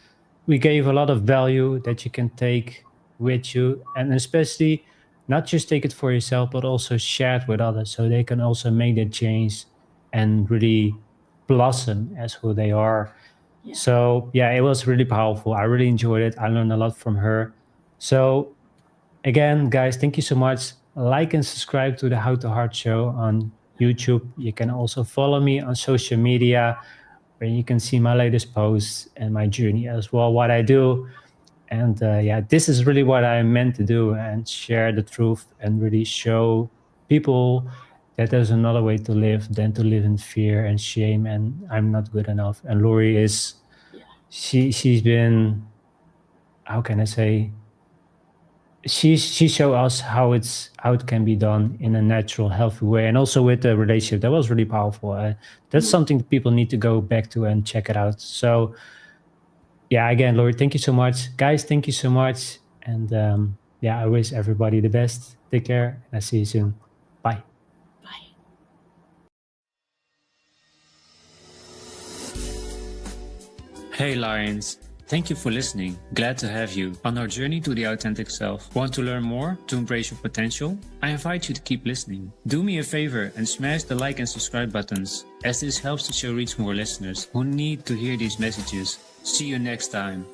We gave a lot of value that you can take with you, and especially not just take it for yourself, but also share it with others, so they can also make that change and really blossom as who they are. Yeah. So yeah, it was really powerful. I really enjoyed it. I learned a lot from her. So again, guys, thank you so much. Like and subscribe to the How to Heart show on YouTube. You can also follow me on social media, where you can see my latest posts and my journey as well, what I do. And yeah, this is really what I meant to do, and share the truth and really show people that there's another way to live than to live in fear and shame and I'm not good enough. And Lori is, Yeah. she's been, how can I say, she showed us how it can be done in a natural, healthy way, and also with the relationship. That was really powerful. That's something people need to go back to and check it out. So yeah, again, Lori, thank you so much, guys. Thank you so much, and yeah, I wish everybody the best. Take care, and I see you soon. Bye. Bye. Hey Lions, thank you for listening. Glad to have you on our journey to the authentic self. Want to learn more to embrace your potential? I invite you to keep listening. Do me a favor and smash the like and subscribe buttons, as this helps the show reach more listeners who need to hear these messages. See you next time.